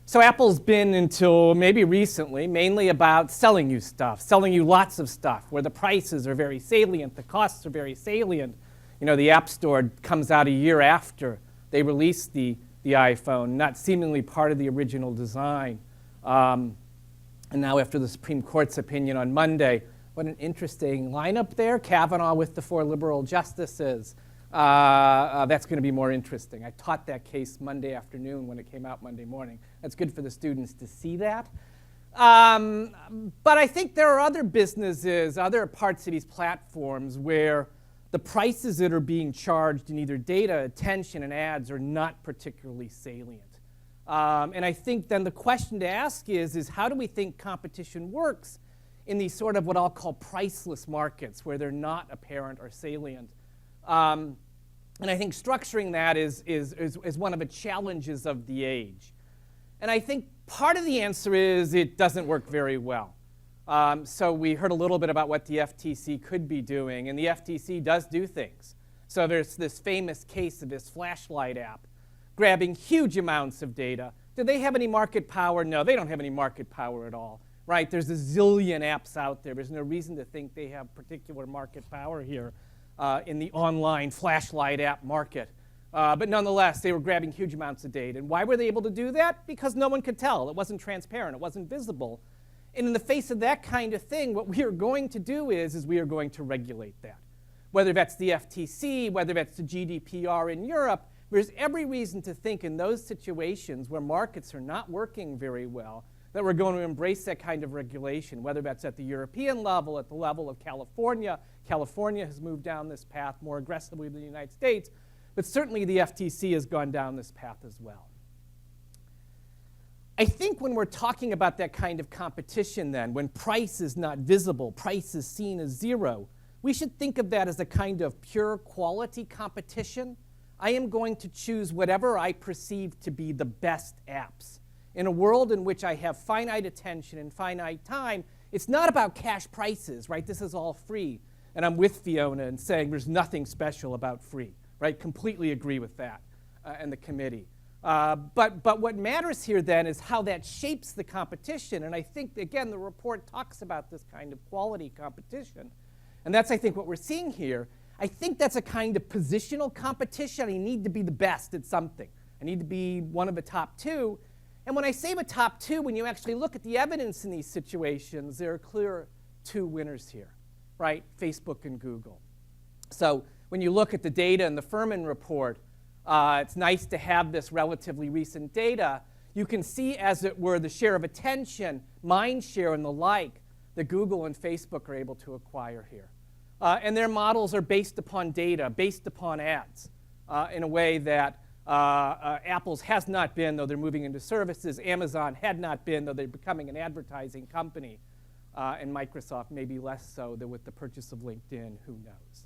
So Apple's been, until maybe recently, mainly about selling you stuff, selling you lots of stuff, where the prices are very salient, the costs are very salient. You know, the App Store comes out a year after they released the iPhone, not seemingly part of the original design. And now after the Supreme Court's opinion on Monday, what an interesting lineup there. Kavanaugh with the 4 liberal justices. That's going to be more interesting. I taught that case Monday afternoon when it came out Monday morning. That's good for the students to see that. But I think there are other businesses, other parts of these platforms where the prices that are being charged in either data, attention, and ads are not particularly salient. And I think then the question to ask is how do we think competition works in these sort of what I'll call priceless markets where they're not apparent or salient? And I think structuring that is one of the challenges of the age. And I think Part of the answer is it doesn't work very well. So we heard a little bit about what the FTC could be doing, and the FTC does do things. So there's this famous case of this flashlight app grabbing huge amounts of data. Do they have any market power? No, they don't have any market power at all, right? There's a zillion apps out there. There's no reason to think they have particular market power here in the online flashlight app market. But nonetheless, they were grabbing huge amounts of data. And why were they able to do that? Because no one could tell. It wasn't transparent. It wasn't visible. And in the face of that kind of thing, what we are going to do is we are going to regulate that. Whether that's the FTC, whether that's the GDPR in Europe, there's every reason to think in those situations where markets are not working very well that we're going to embrace that kind of regulation, whether that's at the European level, at the level of California. California has moved down this path more aggressively than the United States, but certainly the FTC has gone down this path as well. I think when we're talking about that kind of competition then, when price is not visible, price is seen as zero, we should think of that as a kind of pure quality competition. I am going to choose whatever I perceive to be the best apps. In a world in which I have finite attention and finite time, it's not about cash prices, right? This is all free. And I'm with Fiona in saying there's nothing special about free, right? Completely agree with that and the committee. But what matters here then is how that shapes the competition. And I think, again, the report talks about this kind of quality competition. And that's, I think, what we're seeing here. I think that's a kind of positional competition. I need to be the best at something. I need to be one of the top two. And when I say the top two, when you actually look at the evidence in these situations, there are clear two winners here, right? Facebook and Google. So when you look at the data in the Furman report, it's nice to have this relatively recent data. You can see, as it were, the share of attention, mind share, and the like that Google and Facebook are able to acquire here. And their models are based upon data, based upon ads, in a way that Apple's has not been, though they're moving into services. Amazon had not been, though they're becoming an advertising company. And Microsoft maybe less so than with the purchase of LinkedIn, who knows.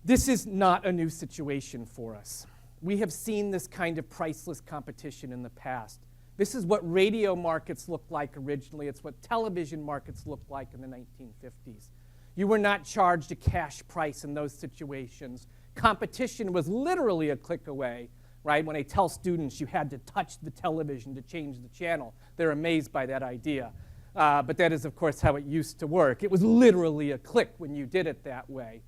This is not a new situation for us. We have seen this kind of priceless competition in the past. This is what radio markets looked like originally. It's what television markets looked like in the 1950s. You were not charged a cash price in those situations. Competition was literally a click away, right? When I tell students you had to touch the television to change the channel, they're amazed by that idea. But that is, of course, how it used to work. It was literally a click when you did it that way.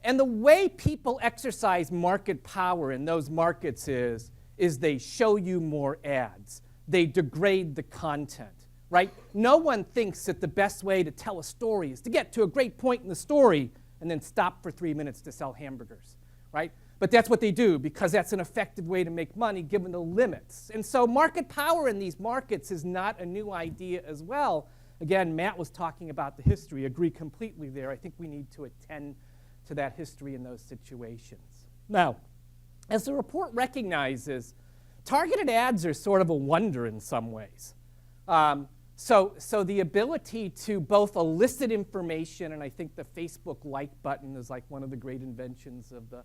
And the way people exercise market power in those markets is they show you more ads. They degrade the content, right? No one thinks that the best way to tell a story is to get to a great point in the story and then stop for 3 minutes to sell hamburgers, right? But that's what they do because that's an effective way to make money given the limits. And so market power in these markets is not a new idea as well. Again, Matt was talking about the history. Agree completely there. I think we need to attend to that history in those situations. Now, as the report recognizes, targeted ads are sort of a wonder in some ways. So the ability to both elicit information, and I think the Facebook like button is like one of the great inventions of the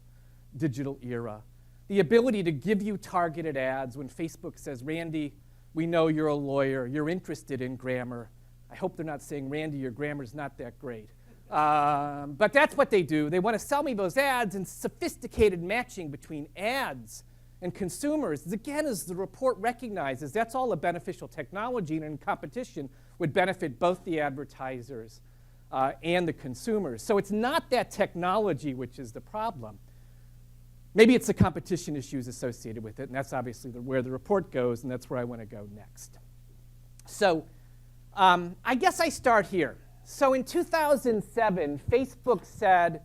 digital era. The ability to give you targeted ads when Facebook says, Randy, we know you're a lawyer, you're interested in grammar. I hope they're not saying, Randy, your grammar's not that great. But that's what they do. They want to sell me those ads, and sophisticated matching between ads and consumers, again, as the report recognizes, that's all a beneficial technology, and in competition would benefit both the advertisers and the consumers. So it's not that technology which is the problem. Maybe it's the competition issues associated with it, and that's obviously where the report goes, and that's where I want to go next. So I guess I start here. So in 2007, Facebook said,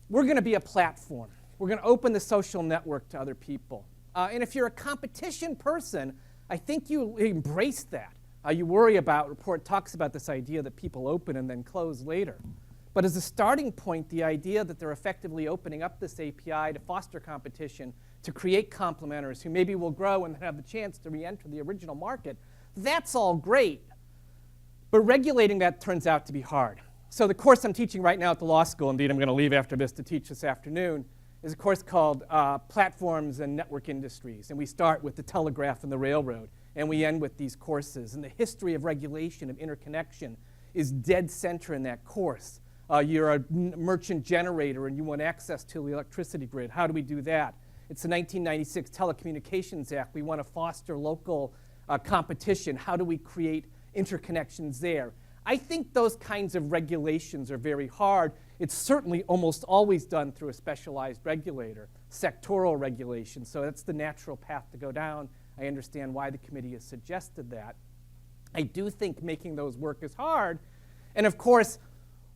we're going to be a platform. We're going to open the social network to other people. And if you're a competition person, I think you embrace that. You worry about, report talks about this idea that people open and then close later. But as a starting point, the idea that they're effectively opening up this API to foster competition, to create complementers who maybe will grow and have the chance to re-enter the original market, that's all great. But regulating that turns out to be hard. So the course I'm teaching right now at the law school, indeed I'm going to leave after this to teach this afternoon, is a course called Platforms and Network Industries. And we start with the telegraph and the railroad, and we end with these courses. And the history of regulation, of interconnection, is dead center in that course. You're a merchant generator and you want access to the electricity grid. How do we do that? It's the 1996 Telecommunications Act. We want to foster local competition. How do we create interconnections there? I think those kinds of regulations are very hard. It's certainly almost always done through a specialized regulator, sectoral regulation. So that's the natural path to go down. I understand why the committee has suggested that. I do think making those work is hard. And of course,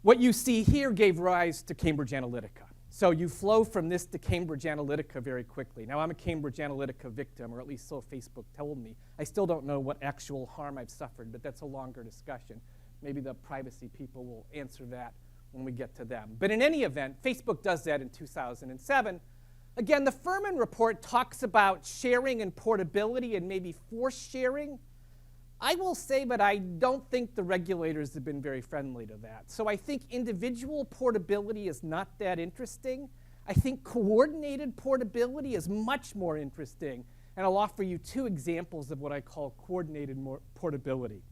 what you see here gave rise to Cambridge Analytica. So you flow from this to Cambridge Analytica very quickly. Now, I'm a Cambridge Analytica victim, or at least so Facebook told me. I still don't know what actual harm I've suffered, but that's a longer discussion. Maybe the privacy people will answer that when we get to them. But in any event, Facebook does that in 2007. Again, the Furman report talks about sharing and portability and maybe forced sharing. I will say, but I don't think the regulators have been very friendly to that. So I think individual portability is not that interesting. I think coordinated portability is much more interesting. And I'll offer you two examples of what I call coordinated portability.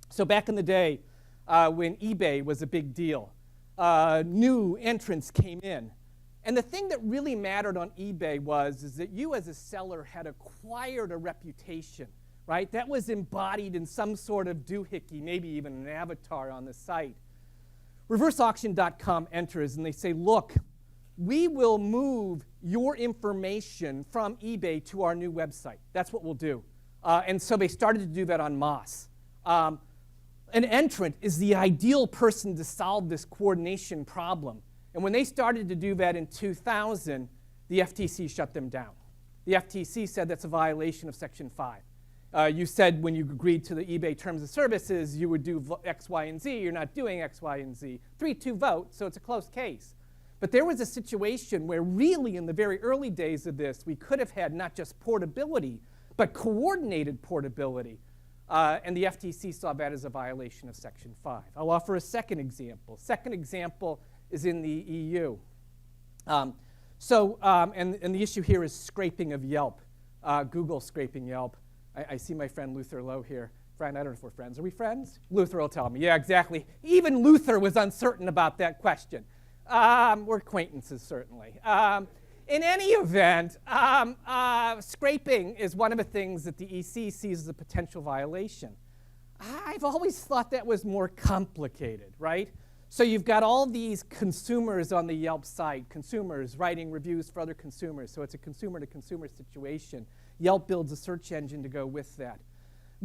So back in the day, when eBay was a big deal, new entrants came in. And the thing that really mattered on eBay is that you as a seller had acquired a reputation, right? That was embodied in some sort of doohickey, maybe even an avatar on the site. ReverseAuction.com enters and they say, look, we will move your information from eBay to our new website. That's what we'll do. And so they started to do that on Moss. An entrant is the ideal person to solve this coordination problem. And when they started to do that in 2000, the FTC shut them down. The FTC said that's a violation of Section 5. You said when you agreed to the eBay terms of services, you would do X, Y, and Z. You're not doing X, Y, and Z. 3-2 vote, so it's a close case. But there was a situation where really in the very early days of this, we could have had not just portability, but coordinated portability. And the FTC saw that as a violation of Section 5. I'll offer a second example. Second example is in the EU. And the issue here is scraping of Yelp, Google scraping Yelp. I see my friend Luther Lowe here. Friend, I don't know if we're friends. Are we friends? Luther will tell me. Yeah, exactly. Even Luther was uncertain about that question. We're acquaintances, certainly. In any event, scraping is one of the things that the EC sees as a potential violation. I've always thought that was more complicated, right? So you've got all these consumers on the Yelp site, consumers writing reviews for other consumers, so it's a consumer-to-consumer situation. Yelp builds a search engine to go with that.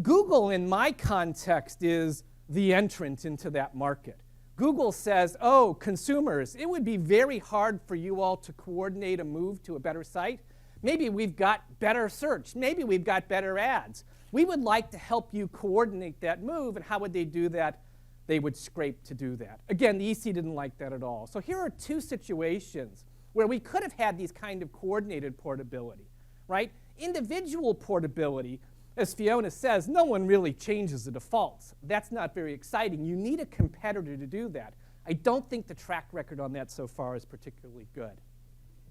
Google, in my context, is the entrant into that market. Google says, oh, consumers, it would be very hard for you all to coordinate a move to a better site. Maybe we've got better search. Maybe we've got better ads. We would like to help you coordinate that move, and how would they do that? They would scrape to do that. Again, the EC didn't like that at all. So here are two situations where we could have had these kind of coordinated portability, right? Individual portability, as Fiona says, no one really changes the defaults. That's not very exciting. You need a competitor to do that. I don't think the track record on that so far is particularly good.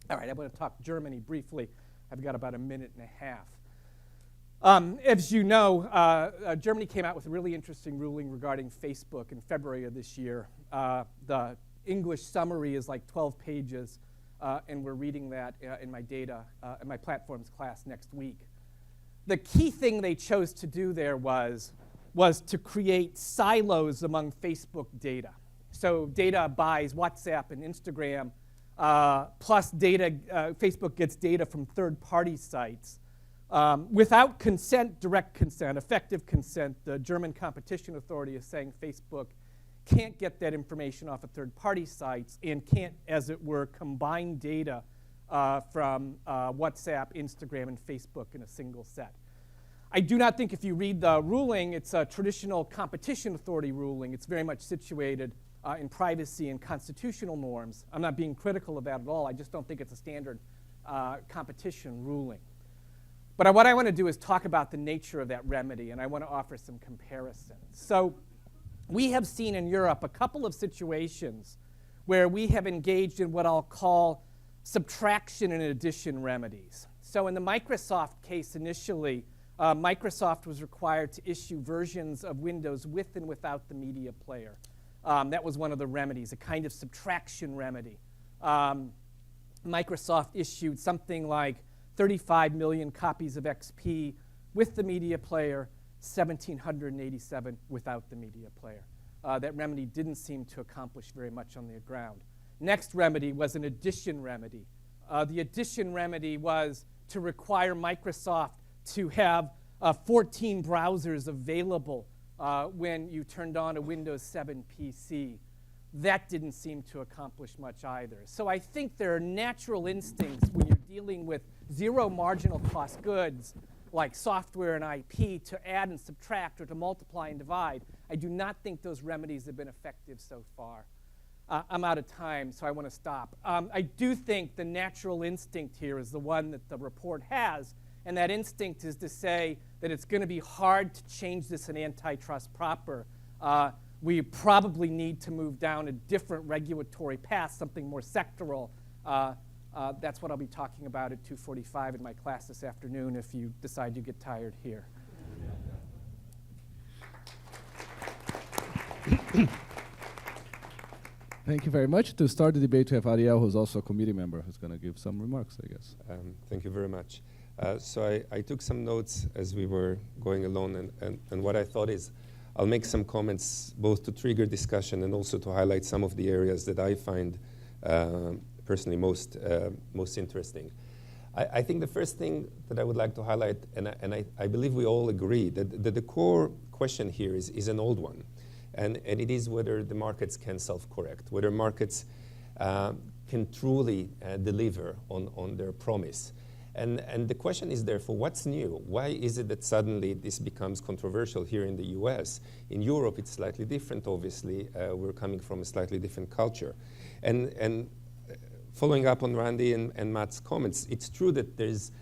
All right, I'm going to talk Germany briefly. I've got about a minute and a half. As you know, Germany came out with a really interesting ruling regarding Facebook in February of this year. The English summary is like 12 pages, and we're reading that in my data, in my platforms class next week. The key thing they chose to do there was to create silos among Facebook data. So data buys WhatsApp and Instagram, plus data, Facebook gets data from third-party sites. Without consent, direct consent, effective consent, the German Competition Authority is saying Facebook can't get that information off of third-party sites and can't, as it were, combine data from WhatsApp, Instagram, and Facebook in a single set. I do not think if you read the ruling, it's a traditional competition authority ruling. It's very much situated in privacy and constitutional norms. I'm not being critical of that at all. I just don't think it's a standard competition ruling. But what I want to do is talk about the nature of that remedy, and I want to offer some comparisons. So we have seen in Europe a couple of situations where we have engaged in what I'll call subtraction and addition remedies. So in the Microsoft case initially, Microsoft was required to issue versions of Windows with and without the media player. That was one of the remedies, a kind of subtraction remedy. Microsoft issued something like 35 million copies of XP with the media player, 1,787 without the media player. That remedy didn't seem to accomplish very much on the ground. Next remedy was an addition remedy. The addition remedy was to require Microsoft to have 14 browsers available when you turned on a Windows 7 PC. That didn't seem to accomplish much either. So I think there are natural instincts when you're dealing with zero marginal cost goods like software and IP to add and subtract or to multiply and divide. I do not think those remedies have been effective so far. I'm out of time, so I want to stop. I do think the natural instinct here is the one that the report has, and that instinct is to say that it's going to be hard to change this in antitrust proper. We probably need to move down a different regulatory path, something more sectoral. That's what I'll be talking about at 2:45 in my class this afternoon if you decide you get tired here. Thank you very much. To start the debate, we have Ariel, who's also a committee member, who's going to give some remarks, I guess. Thank you very much. So I took some notes as we were going along, and what I thought is I'll make some comments both to trigger discussion and also to highlight some of the areas that I find personally most interesting. I think the first thing that I would like to highlight, and I believe we all agree, that the core question here is an old one. And it is whether the markets can self-correct, whether markets can truly deliver on their promise. And the question is therefore, what's new? Why is it that suddenly this becomes controversial here in the US? In Europe, it's slightly different, obviously. We're coming from a slightly different culture. And following up on Randy and Matt's comments, it's true that there's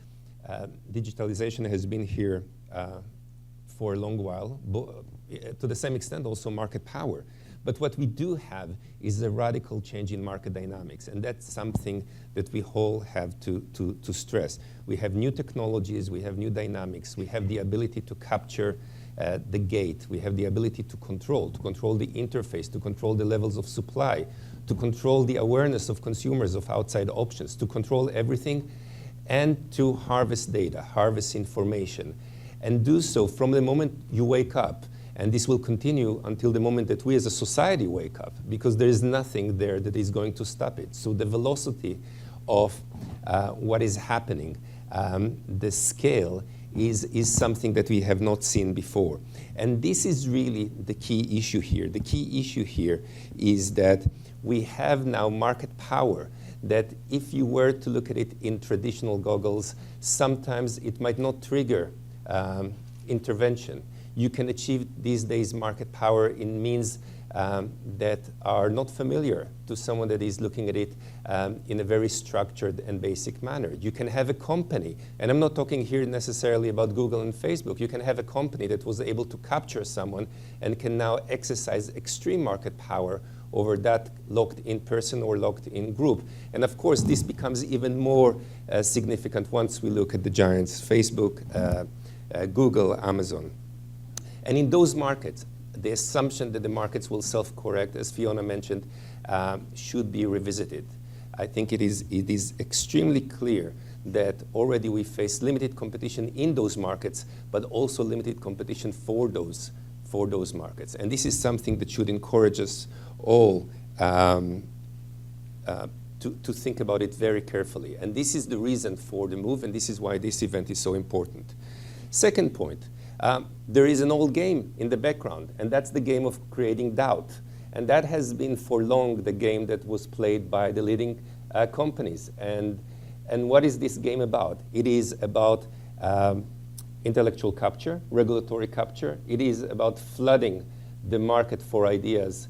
digitalization has been here for a long while, to the same extent also market power. But what we do have is a radical change in market dynamics, and that's something that we all have to stress. We have new technologies, we have new dynamics, we have the ability to capture the gate, we have the ability to control the interface, to control the levels of supply, to control the awareness of consumers of outside options, to control everything, and to harvest data, harvest information, and do so from the moment you wake up. And this will continue until the moment that we as a society wake up, because there is nothing there that is going to stop it. So the velocity of what is happening, the scale, is something that we have not seen before. And this is really the key issue here. The key issue here is that we have now market power that if you were to look at it in traditional goggles, sometimes it might not trigger intervention. You can achieve these days market power in means that are not familiar to someone that is looking at it in a very structured and basic manner. You can have a company, and I'm not talking here necessarily about Google and Facebook. You can have a company that was able to capture someone and can now exercise extreme market power over that locked-in person or locked-in group. And of course, this becomes even more significant once we look at the giants, Facebook, Google, Amazon. And in those markets, the assumption that the markets will self-correct, as Fiona mentioned, should be revisited. I think it is extremely clear that already we face limited competition in those markets, but also limited competition for those markets. And this is something that should encourage us all to think about it very carefully. And this is the reason for the move, and this is why this event is so important. Second point. There is an old game in the background, and that's the game of creating doubt. And that has been for long the game that was played by the leading companies. And what is this game about? It is about intellectual capture, regulatory capture. It is about flooding the market for ideas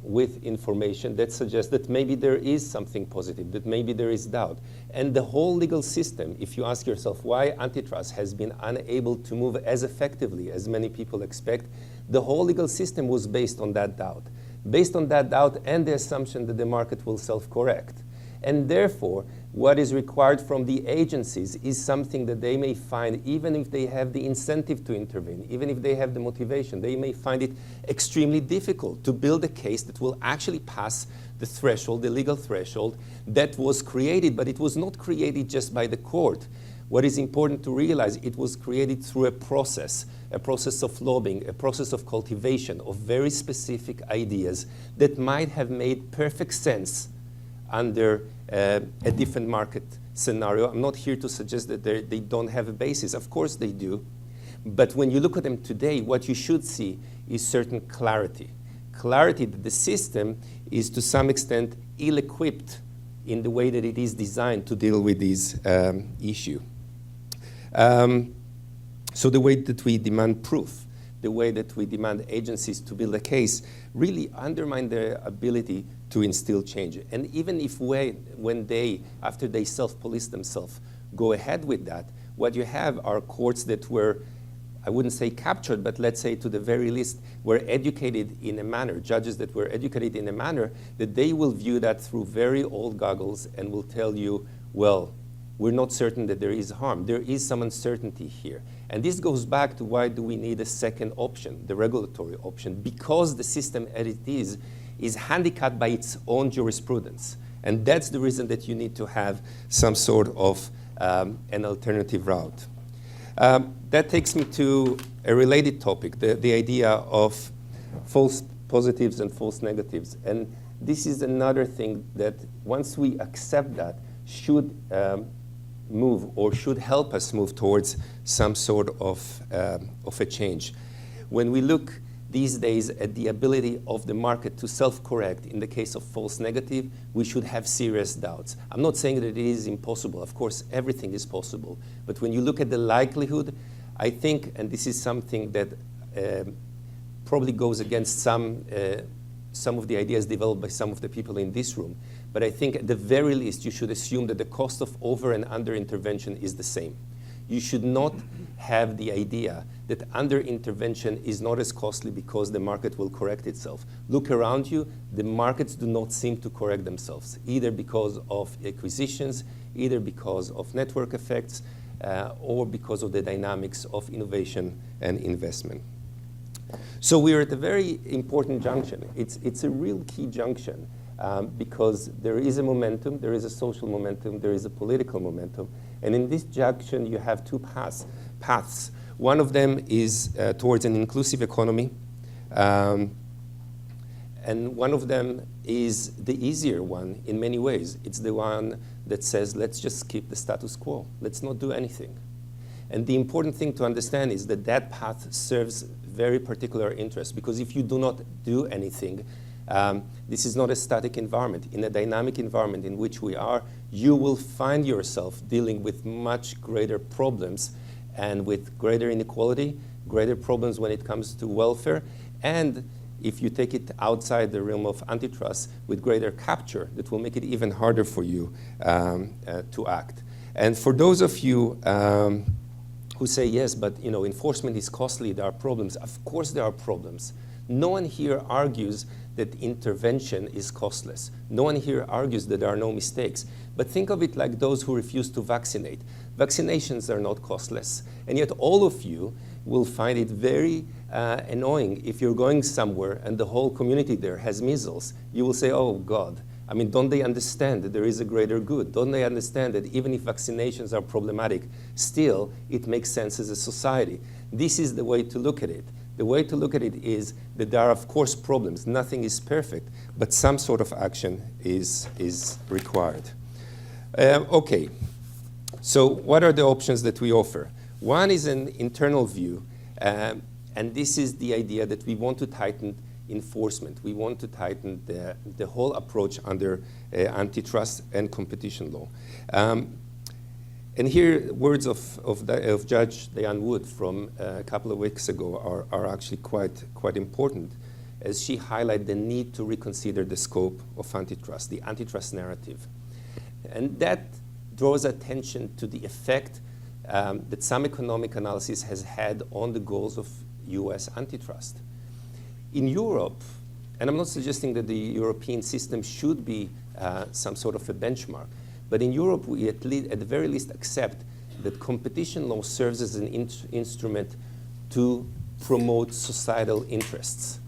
with information that suggests that maybe there is something positive, that maybe there is doubt. And the whole legal system, if you ask yourself why antitrust has been unable to move as effectively as many people expect, the whole legal system was based on that doubt. Based on that doubt and the assumption that the market will self-correct. And therefore, what is required from the agencies is something that they may find, even if they have the incentive to intervene, even if they have the motivation, they may find it extremely difficult to build a case that will actually pass the threshold, the legal threshold that was created, but it was not created just by the court. What is important to realize, it was created through a process of lobbying, a process of cultivation of very specific ideas that might have made perfect sense under a different market scenario. I'm not here to suggest that they don't have a basis. Of course they do. But when you look at them today, what you should see is certain clarity. Clarity that the system is to some extent ill-equipped in the way that it is designed to deal with this issue. So the way that we demand proof, the way that we demand agencies to build a case really undermine their ability to instill change. And even if when they, after they self-police themselves, go ahead with that, what you have are courts that were, I wouldn't say captured, but let's say to the very least, were educated in a manner, judges that were educated in a manner that they will view that through very old goggles and will tell you, well, we're not certain that there is harm. There is some uncertainty here. And this goes back to why do we need a second option, the regulatory option, because the system as it is handicapped by its own jurisprudence. And that's the reason that you need to have some sort of an alternative route. That takes me to a related topic, the idea of false positives and false negatives. And this is another thing that once we accept that should move or should help us move towards some sort of a change. When we look these days at the ability of the market to self-correct in the case of false negative, we should have serious doubts. I'm not saying that it is impossible. Of course, everything is possible. But when you look at the likelihood, I think, and this is something that probably goes against some of the ideas developed by some of the people in this room, but I think at the very least you should assume that the cost of over and under intervention is the same. You should not have the idea that under intervention is not as costly because the market will correct itself. Look around you, the markets do not seem to correct themselves, either because of acquisitions, either because of network effects, or because of the dynamics of innovation and investment. So we're at a very important junction. It's a real key junction because there is a momentum, there is a social momentum, there is a political momentum. And in this junction, you have two paths. One of them is towards an inclusive economy. And one of them is the easier one in many ways. It's the one that says, let's just keep the status quo. Let's not do anything. And the important thing to understand is that that path serves very particular interests, because if you do not do anything, this is not a static environment. In a dynamic environment in which we are, you will find yourself dealing with much greater problems and with greater inequality, greater problems when it comes to welfare, and if you take it outside the realm of antitrust, with greater capture that will make it even harder for you to act. And for those of you who say, yes, but enforcement is costly, there are problems. Of course there are problems. No one here argues that intervention is costless. No one here argues that there are no mistakes. But think of it like those who refuse to vaccinate. Vaccinations are not costless. And yet all of you will find it very annoying if you're going somewhere and the whole community there has measles. You will say, oh God, I mean, don't they understand that there is a greater good? Don't they understand that even if vaccinations are problematic, still it makes sense as a society? This is the way to look at it. The way to look at it is that there are, of course, problems. Nothing is perfect, but some sort of action is required. Okay, so what are the options that we offer? One is an internal view, and this is the idea that we want to tighten enforcement. We want to tighten the whole approach under antitrust and competition law. And here, words of Judge Diane Wood from a couple of weeks ago are actually quite important, as she highlighted the need to reconsider the scope of antitrust, the antitrust narrative. And that draws attention to the effect that some economic analysis has had on the goals of US antitrust. In Europe, and I'm not suggesting that the European system should be some sort of a benchmark. But in Europe, we at the very least accept that competition law serves as an instrument to promote societal interests.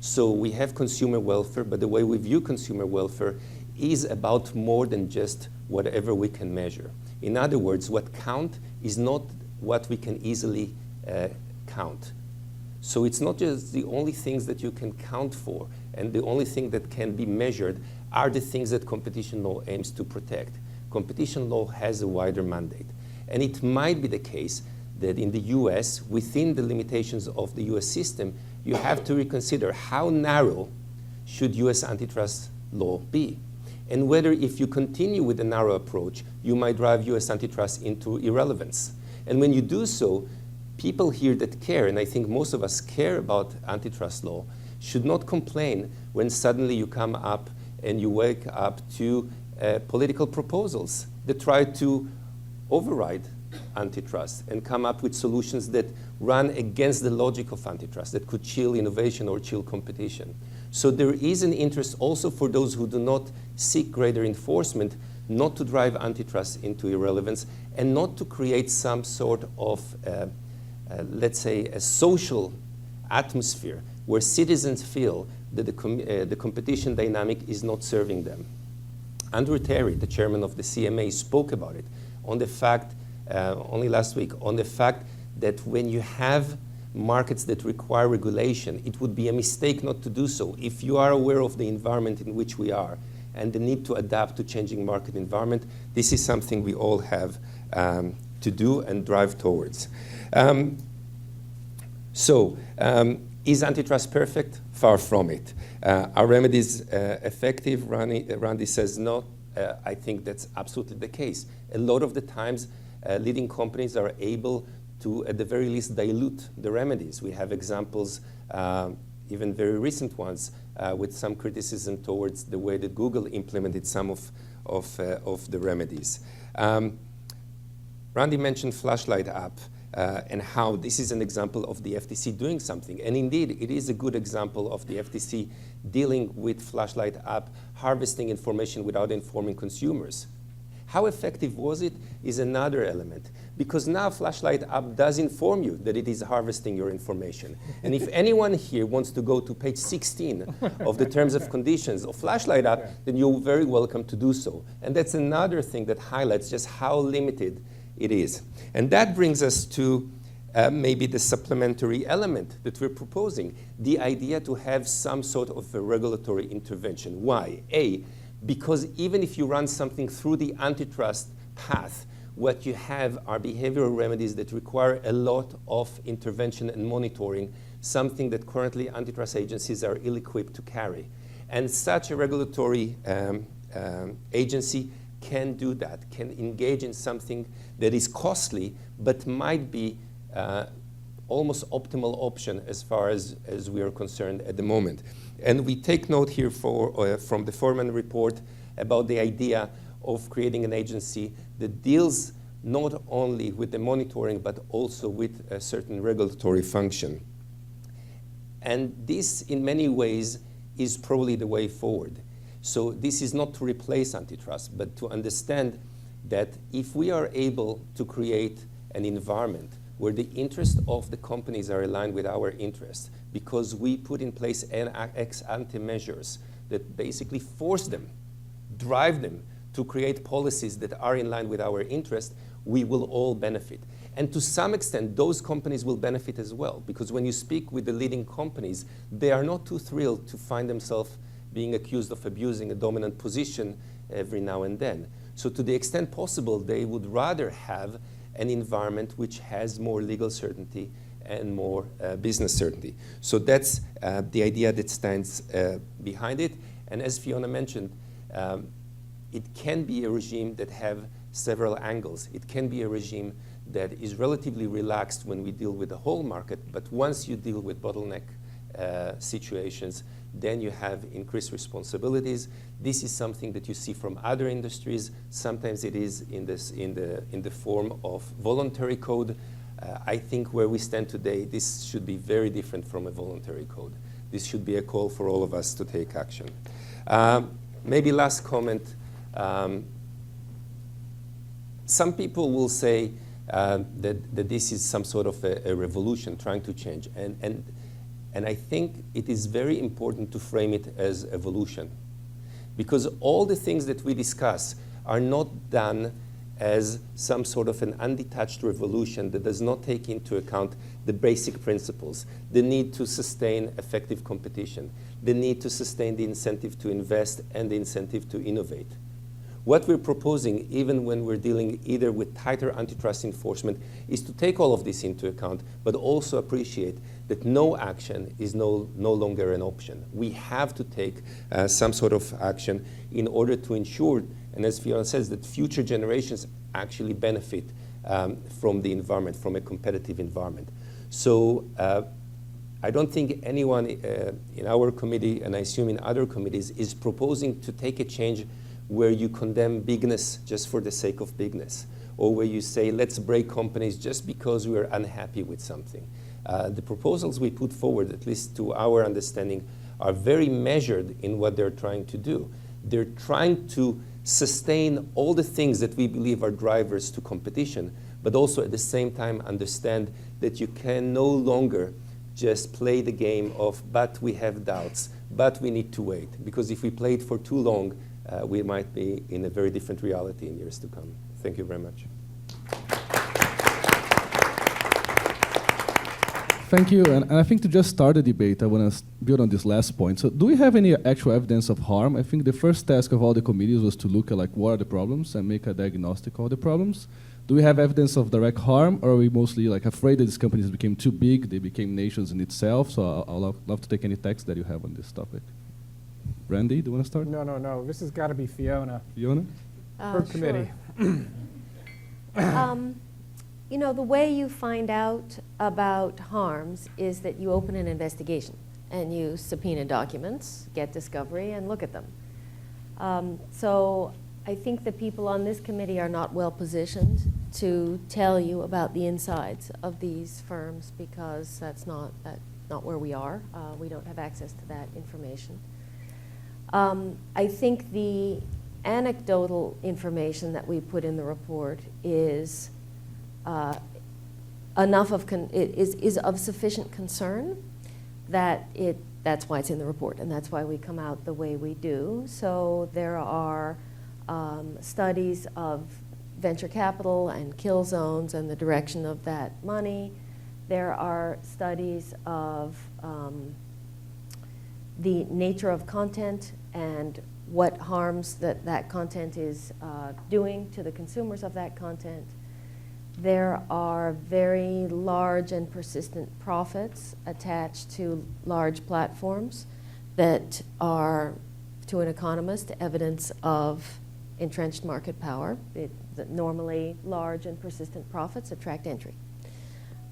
So we have consumer welfare, but the way we view consumer welfare is about more than just whatever we can measure. In other words, what counts is not what we can easily count. So it's not just the only things that you can count for, and the only thing that can be measured are the things that competition law aims to protect. Competition law has a wider mandate. And it might be the case that in the US, within the limitations of the US system, you have to reconsider how narrow should US antitrust law be. And whether if you continue with a narrow approach, you might drive US antitrust into irrelevance. And when you do so, people here that care, and I think most of us care about antitrust law, should not complain when suddenly you come up and you wake up to political proposals that try to override antitrust and come up with solutions that run against the logic of antitrust, that could chill innovation or chill competition. So there is an interest also for those who do not seek greater enforcement not to drive antitrust into irrelevance and not to create some sort of, let's say, a social atmosphere where citizens feel that the competition dynamic is not serving them. Andrew Terry, the chairman of the CMA, spoke about it on the fact, only last week, on the fact that when you have markets that require regulation, it would be a mistake not to do so. If you are aware of the environment in which we are and the need to adapt to changing market environment, this is something we all have to do and drive towards. Is antitrust perfect? Far from it. Are remedies effective? Randy says no. I think that's absolutely the case. A lot of the times, leading companies are able to, at the very least, dilute the remedies. We have examples, even very recent ones, with some criticism towards the way that Google implemented some of the remedies. Randy mentioned Flashlight app and how this is an example of the FTC doing something. And indeed, it is a good example of the FTC dealing with Flashlight app, harvesting information without informing consumers. How effective was it is another element, because now Flashlight app does inform you that it is harvesting your information. And if anyone here wants to go to page 16 of the terms of conditions of Flashlight app, then you're very welcome to do so. And that's another thing that highlights just how limited it is. And that brings us to maybe the supplementary element that we're proposing, the idea to have some sort of a regulatory intervention. Why? Because even if you run something through the antitrust path, what you have are behavioral remedies that require a lot of intervention and monitoring, something that currently antitrust agencies are ill-equipped to carry. And such a regulatory agency can do that, can engage in something that is costly, but might be almost optimal option as far as we are concerned at the moment. And we take note here from the Foreman report about the idea of creating an agency that deals not only with the monitoring, but also with a certain regulatory function. And this, in many ways, is probably the way forward. So this is not to replace antitrust, but to understand that if we are able to create an environment where the interests of the companies are aligned with our interests, because we put in place ex-ante measures that basically force them, drive them to create policies that are in line with our interests, we will all benefit. And to some extent, those companies will benefit as well, because when you speak with the leading companies, they are not too thrilled to find themselves being accused of abusing a dominant position every now and then. So to the extent possible, they would rather have an environment which has more legal certainty and more business certainty. So that's the idea that stands behind it. And as Fiona mentioned, it can be a regime that have several angles. It can be a regime that is relatively relaxed when we deal with the whole market, but once you deal with bottleneck situations, then you have increased responsibilities. This is something that you see from other industries. Sometimes it is in the form of voluntary code. I think where we stand today, this should be very different from a voluntary code. This should be a call for all of us to take action. maybe last comment. Some people will say that this is some sort of a revolution trying to change. And I think it is very important to frame it as evolution. Because all the things that we discuss are not done as some sort of an undetached revolution that does not take into account the basic principles, the need to sustain effective competition, the need to sustain the incentive to invest and the incentive to innovate. What we're proposing, even when we're dealing either with tighter antitrust enforcement, is to take all of this into account, but also appreciate that no action is no longer an option. We have to take some sort of action in order to ensure, and as Fiona says, that future generations actually benefit from the environment, from a competitive environment. So I don't think anyone in our committee, and I assume in other committees, is proposing to take a change where you condemn bigness just for the sake of bigness, or where you say, let's break companies just because we're unhappy with something. The proposals we put forward, at least to our understanding, are very measured in what they're trying to do. They're trying to sustain all the things that we believe are drivers to competition, but also at the same time understand that you can no longer just play the game of, but we have doubts, but we need to wait. Because if we play it for too long, we might be in a very different reality in years to come. Thank you very much. Thank you, and I think to just start the debate, I want to build on this last point. So do we have any actual evidence of harm? I think the first task of all the committees was to look at like what are the problems and make a diagnostic of all the problems. Do we have evidence of direct harm, or are we mostly like afraid that these companies became too big, they became nations in itself? So I'll love to take any text that you have on this topic. Randy, do you want to start? No. This has got to be Fiona. Fiona? Her committee. You know, the way you find out about harms is that you open an investigation and you subpoena documents, get discovery, and look at them. So I think the people on this committee are not well positioned to tell you about the insides of these firms because that's not where we are. We don't have access to that information. I think the anecdotal information that we put in the report is is of sufficient concern that that's why it's in the report, and that's why we come out the way we do. So there are studies of venture capital and kill zones and the direction of that money. There are studies of the nature of content and what harms that content is doing to the consumers of that content. There are very large and persistent profits attached to large platforms that are, to an economist, evidence of entrenched market power. Normally, large and persistent profits attract entry.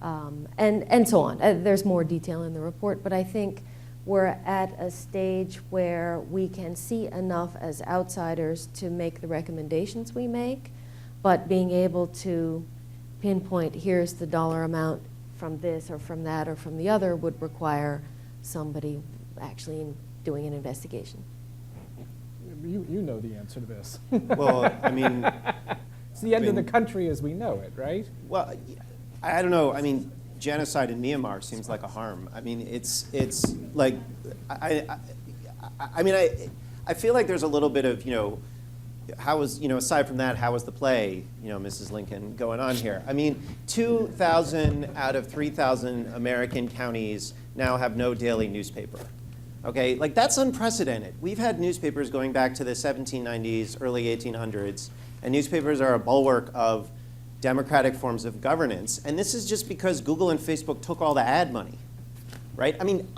And so on. There's more detail in the report, but I think we're at a stage where we can see enough as outsiders to make the recommendations we make, but being able to pinpoint here's the dollar amount from this or from that or from the other would require somebody actually doing an investigation. You know the answer to this. Well, I mean... It's the end of the country as we know it, right? Well, I don't know. I mean, genocide in Myanmar seems like a harm. I mean, it's like, I feel like there's a little bit of, how was, aside from that, how was the play, Mrs. Lincoln, going on here? I mean, 2,000 out of 3,000 American counties now have no daily newspaper. Okay, like that's unprecedented. We've had newspapers going back to the 1790s, early 1800s, and newspapers are a bulwark of democratic forms of governance. And this is just because Google and Facebook took all the ad money, right? I mean,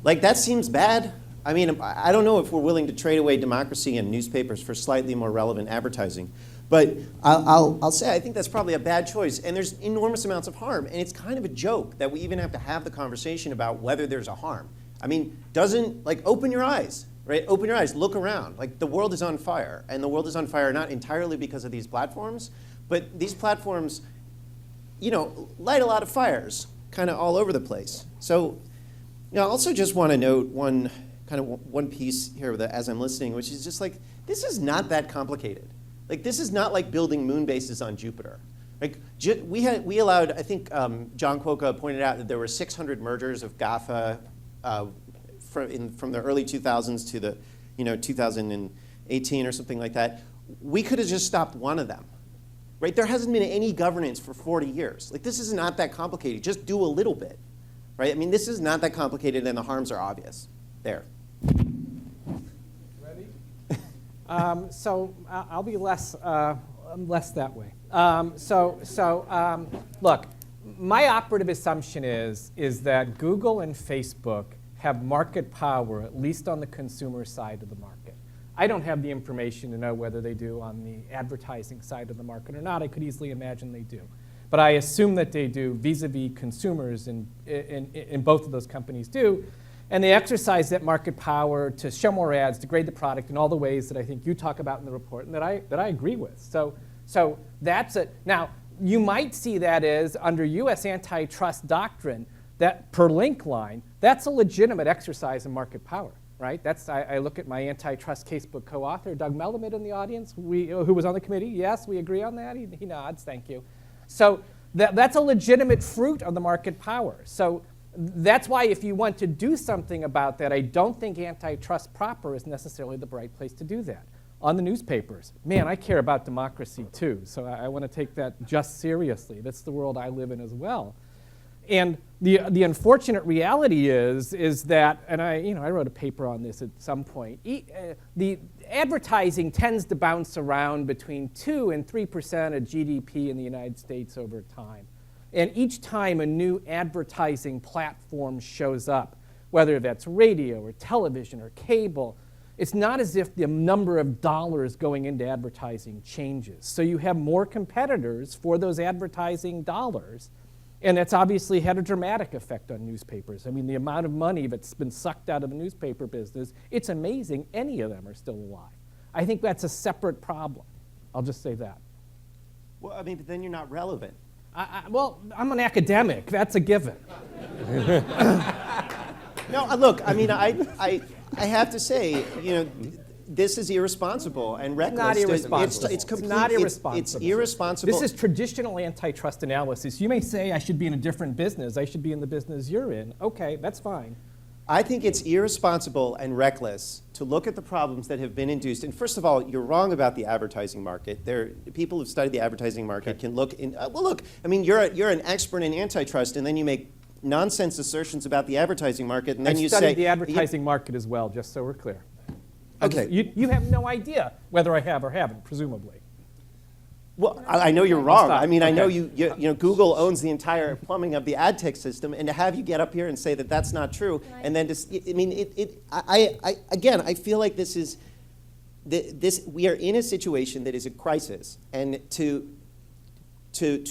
that seems bad. I mean, I don't know if we're willing to trade away democracy and newspapers for slightly more relevant advertising. But I'll say I think that's probably a bad choice. And there's enormous amounts of harm. And it's kind of a joke that we even have to have the conversation about whether there's a harm. I mean, open your eyes, right? Open your eyes, look around. Like, the world is on fire. And the world is on fire not entirely because of these platforms, but these platforms, light a lot of fires kind of all over the place. So, I also just want to note one kind of one piece here as I'm listening, which is just like, this is not that complicated. Like, this is not like building moon bases on Jupiter. Like, we allowed, I think John Cuoca pointed out that there were 600 mergers of GAFA from the early 2000s to the 2018 or something like that. We could have just stopped one of them, right? There hasn't been any governance for 40 years. Like, this is not that complicated. Just do a little bit, right? I mean, this is not that complicated, and the harms are obvious. There. Ready? So I'll be less that way. Look, my operative assumption is that Google and Facebook have market power, at least on the consumer side of the market. I don't have the information to know whether they do on the advertising side of the market or not. I could easily imagine they do. But I assume that they do vis-a-vis consumers, and both of those companies do. And they exercise that market power to show more ads, to grade the product in all the ways that I think you talk about in the report and that I agree with. So that's it. Now, you might see that as under US antitrust doctrine, that per link line, that's a legitimate exercise in market power, right? I look at my antitrust casebook co-author, Doug Melamed, in the audience, who was on the committee. Yes, we agree on that. He nods, thank you. So that's a legitimate fruit of the market power. So that's why if you want to do something about that, I don't think antitrust proper is necessarily the right place to do that. On the newspapers, man, I care about democracy too, so I want to take that just seriously. That's the world I live in as well. And the unfortunate reality is that, and I wrote a paper on this at some point, the advertising tends to bounce around between 2 and 3% of GDP in the United States over time. And each time a new advertising platform shows up, whether that's radio or television or cable, it's not as if the number of dollars going into advertising changes. So you have more competitors for those advertising dollars, and that's obviously had a dramatic effect on newspapers. I mean, the amount of money that's been sucked out of the newspaper business, it's amazing any of them are still alive. I think that's a separate problem. I'll just say that. Well, I mean, but then you're not relevant. Well, I'm an academic. That's a given. No, look, I mean, I have to say, this is irresponsible and reckless. Not irresponsible. It's completely, not irresponsible. It's irresponsible. This is traditional antitrust analysis. You may say I should be in a different business. I should be in the business you're in. Okay, that's fine. I think it's irresponsible and reckless to look at the problems that have been induced. And first of all, you're wrong about the advertising market. People who've studied the advertising market can look in. Well, look, I mean, you're an expert in antitrust, and then you make nonsense assertions about the advertising market, and then you say— I studied the advertising market as well, just so we're clear. Okay. You have no idea whether I have or haven't, presumably. Well, I know you're wrong. Stop. I mean, I know Okay. Google owns the entire plumbing of the ad tech system, and to have you get up here and say that that's not true, and then just, I mean, again, I feel like we are in a situation that is a crisis, and to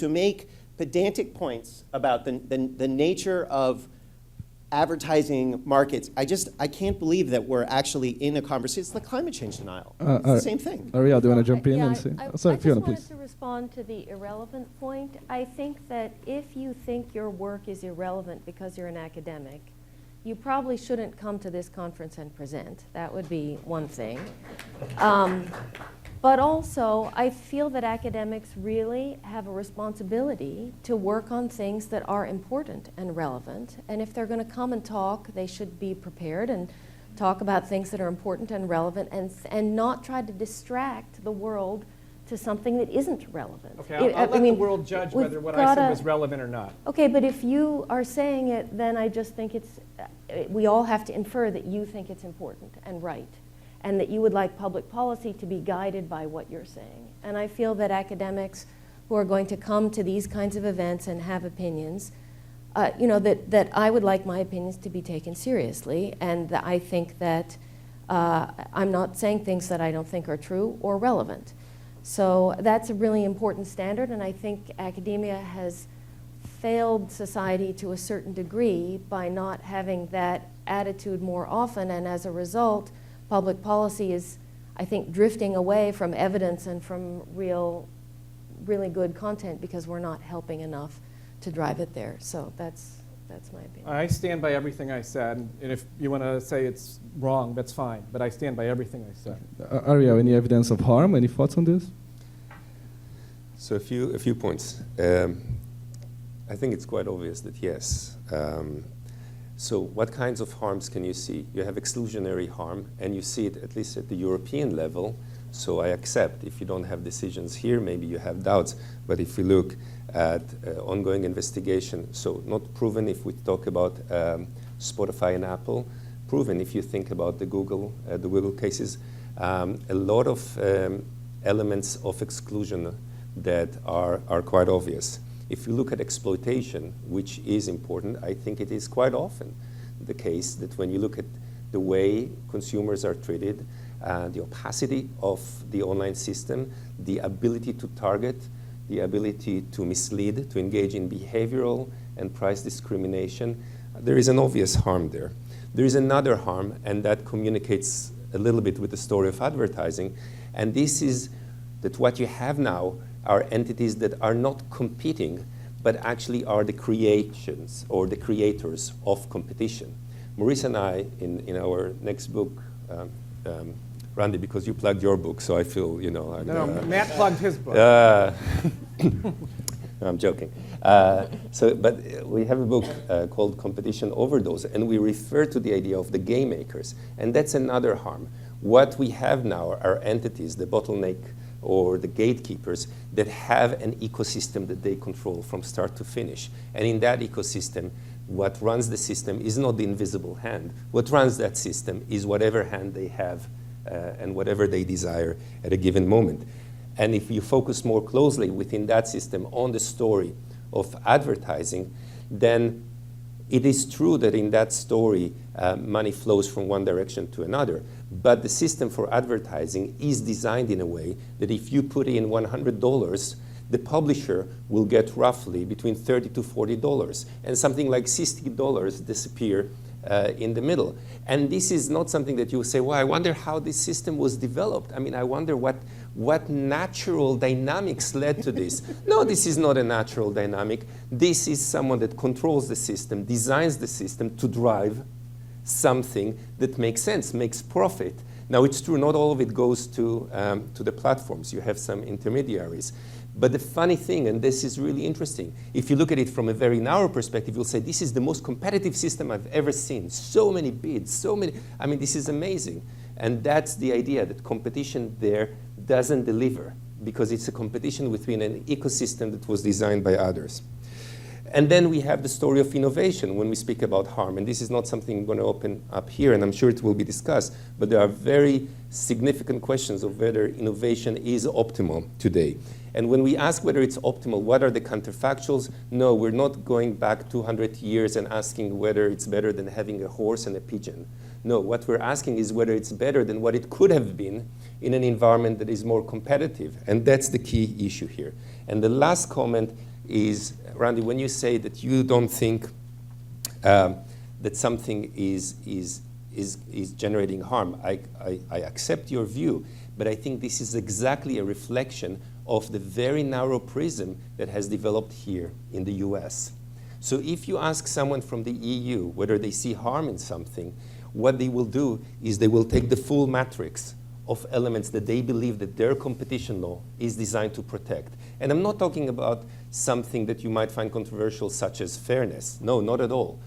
make pedantic points about the nature of advertising markets, I can't believe that we're actually in a conversation. It's like climate change denial. It's the same thing. Ariel, do you want to jump in and say? I Sorry, just Fiona, wanted please. to respond to the irrelevant point. I think that if you think your work is irrelevant because you're an academic, you probably shouldn't come to this conference and present. That would be one thing. But also, I feel that academics really have a responsibility to work on things that are important and relevant. And if they're going to come and talk, they should be prepared and talk about things that are important and relevant, and not try to distract the world to something that isn't relevant. Okay, I'll let the world judge whether what I said was relevant or not. Okay, but if you are saying it, then I just think we all have to infer that you think it's important and right, and that you would like public policy to be guided by what you're saying. And I feel that academics who are going to come to these kinds of events and have opinions, that I would like my opinions to be taken seriously, and that I think that I'm not saying things that I don't think are true or relevant. So that's a really important standard, and I think academia has failed society to a certain degree by not having that attitude more often, and as a result, public policy is, I think, drifting away from evidence and from really good content because we're not helping enough to drive it there. So that's That's my opinion. I stand by everything I said, and if you want to say it's wrong, that's fine, but I stand by everything I said. Ariel, any evidence of harm? Any thoughts on this? So a few points. I think it's quite obvious that yes. So what kinds of harms can you see? You have exclusionary harm, and you see it at least at the European level. So I accept if you don't have decisions here, maybe you have doubts. But if we look at ongoing investigation, so not proven if we talk about Spotify and Apple, proven if you think about the Google cases, a lot of elements of exclusion that are quite obvious. If you look at exploitation, which is important, I think it is quite often the case that when you look at the way consumers are treated, the opacity of the online system, the ability to target, the ability to mislead, to engage in behavioral and price discrimination, there is an obvious harm there. There is another harm, and that communicates a little bit with the story of advertising, and this is that what you have now are entities that are not competing, but actually are the creations or the creators of competition. Maurice and I, in our next book, Randy, because you plugged your book, so I feel, you know. No, Matt plugged his book. I'm joking. But we have a book called Competition Overdose, and we refer to the idea of the game makers, and that's another harm. What we have now are entities, the bottleneck or the gatekeepers, that have an ecosystem that they control from start to finish. And in that ecosystem, what runs the system is not the invisible hand. What runs that system is whatever hand they have and whatever they desire at a given moment. And if you focus more closely within that system on the story of advertising, then it is true that in that story, money flows from one direction to another. But the system for advertising is designed in a way that if you put in $100, the publisher will get roughly between $30 to $40, and something like $60 disappear in the middle. And this is not something that you say, well, I wonder how this system was developed. I mean, I wonder what natural dynamics led to this. No, this is not a natural dynamic. This is someone that controls the system, designs the system to drive something that makes sense, makes profit. Now, it's true, not all of it goes to the platforms. You have some intermediaries. But the funny thing, and this is really interesting, if you look at it from a very narrow perspective, you'll say, this is the most competitive system I've ever seen. So many bids, so many, I mean, this is amazing. And that's the idea, that competition there doesn't deliver, because it's a competition within an ecosystem that was designed by others. And then we have the story of innovation when we speak about harm. And this is not something I'm going to open up here, and I'm sure it will be discussed. But there are very significant questions of whether innovation is optimal today. And when we ask whether it's optimal, what are the counterfactuals? No, we're not going back 200 years and asking whether it's better than having a horse and a pigeon. No, what we're asking is whether it's better than what it could have been in an environment that is more competitive. And that's the key issue here. And the last comment is, Randy, when you say that you don't think that something is generating harm, I accept your view, but I think this is exactly a reflection of the very narrow prism that has developed here in the US. So if you ask someone from the EU whether they see harm in something, what they will do is they will take the full matrix of elements that they believe that their competition law is designed to protect. And I'm not talking about something that you might find controversial, such as fairness. No, not at all.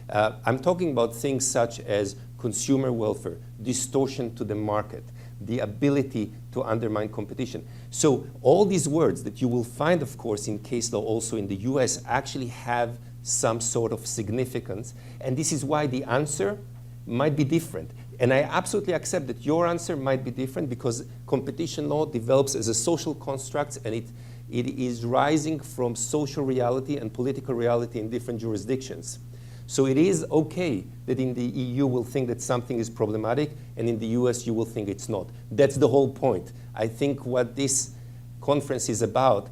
I'm talking about things such as consumer welfare, distortion to the market, the ability to undermine competition. So all these words that you will find, of course, in case law also in the US actually have some sort of significance. And this is why the answer might be different. And I absolutely accept that your answer might be different, because competition law develops as a social construct, and it is rising from social reality and political reality in different jurisdictions. So it is okay that in the EU will think that something is problematic, and in the US you will think it's not. That's the whole point. I think what this conference is about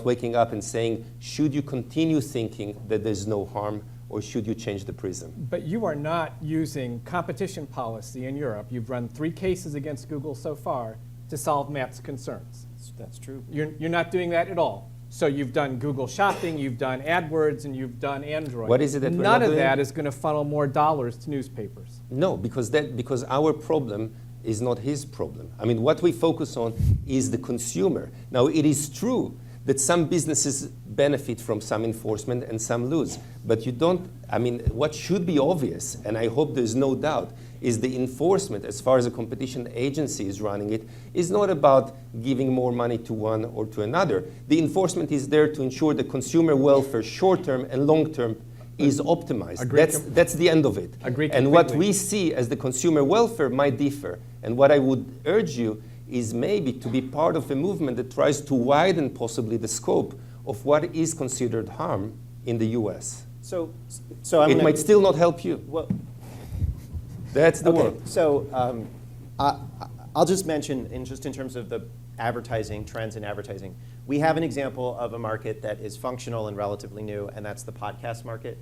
waking up and saying, should you continue thinking that there's no harm, or should you change the prism? But you are not using competition policy in Europe. You've run 3 cases against Google so far to solve Matt's concerns. That's true. You're not doing that at all. So you've done Google Shopping, you've done AdWords, and you've done Android. What is it that we're None not of doing? that is going to funnel more dollars to newspapers. No, because our problem is not his problem. I mean, what we focus on is the consumer. Now, it is true that some businesses benefit from some enforcement and some lose. But you don't, I mean, what should be obvious, and I hope there's no doubt, is the enforcement, as far as a competition agency is running it, is not about giving more money to one or to another. The enforcement is there to ensure the consumer welfare, short-term and long-term, is optimized. That's the end of it. And what we see as the consumer welfare might differ. And what I would urge you is maybe to be part of a movement that tries to widen possibly the scope of what is considered harm in the US. So it might still not help you. Well, that's the okay, world. So I'll just mention, in terms of the advertising, trends in advertising, we have an example of a market that is functional and relatively new, and that's the podcast market,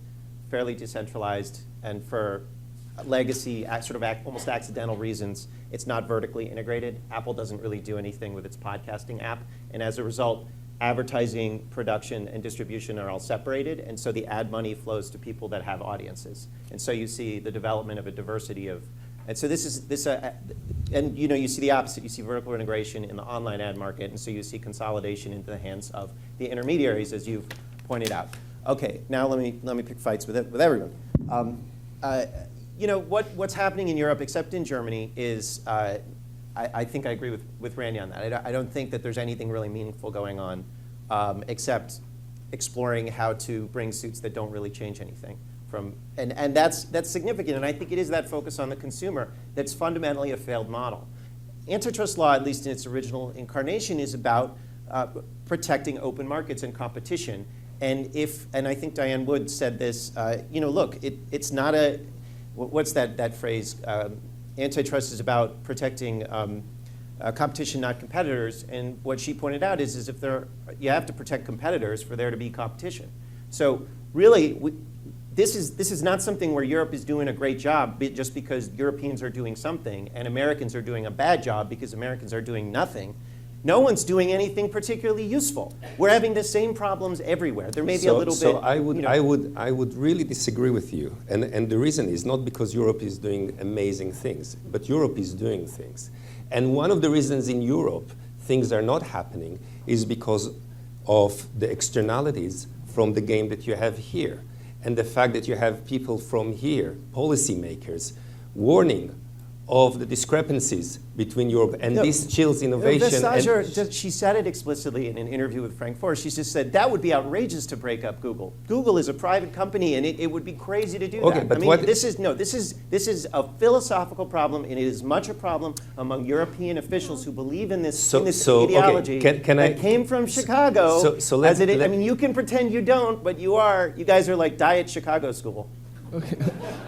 fairly decentralized, and for legacy, sort of almost accidental reasons, it's not vertically integrated. Apple doesn't really do anything with its podcasting app, and as a result, advertising, production, and distribution are all separated, and so the ad money flows to people that have audiences. And so you see the development of a diversity of, and so and you see the opposite. You see vertical integration in the online ad market, and so you see consolidation into the hands of the intermediaries, as you've pointed out. Okay, now let me pick fights with everyone. What's happening in Europe, except in Germany, is I think I agree with Randy on that. I don't think that there's anything really meaningful going on, except exploring how to bring suits that don't really change anything. And that's significant, and I think it is that focus on the consumer that's fundamentally a failed model. Antitrust law, at least in its original incarnation, is about protecting open markets and competition. And I think Diane Wood said this, look, it's not a, what's that phrase? Antitrust is about protecting competition, not competitors. And what she pointed out is if you have to protect competitors for there to be competition. So really, this is not something where Europe is doing a great job just because Europeans are doing something and Americans are doing a bad job because Americans are doing nothing. No one's doing anything particularly useful. We're having the same problems everywhere. There may be a little bit. So I would really disagree with you, and the reason is not because Europe is doing amazing things, but Europe is doing things. And one of the reasons in Europe things are not happening is because of the externalities from the game that you have here, and the fact that you have people from here, policymakers, warning of the discrepancies between Europe, and this chills innovation. She said it explicitly in an interview with Frank Forrest. She just said that would be outrageous to break up Google. Google is a private company, and it would be crazy to do that. But I mean, this is a philosophical problem, and it is much a problem among European officials who believe in this ideology that came from Chicago. I mean, you can pretend you don't, but you are. You guys are like Diet Chicago School. Okay,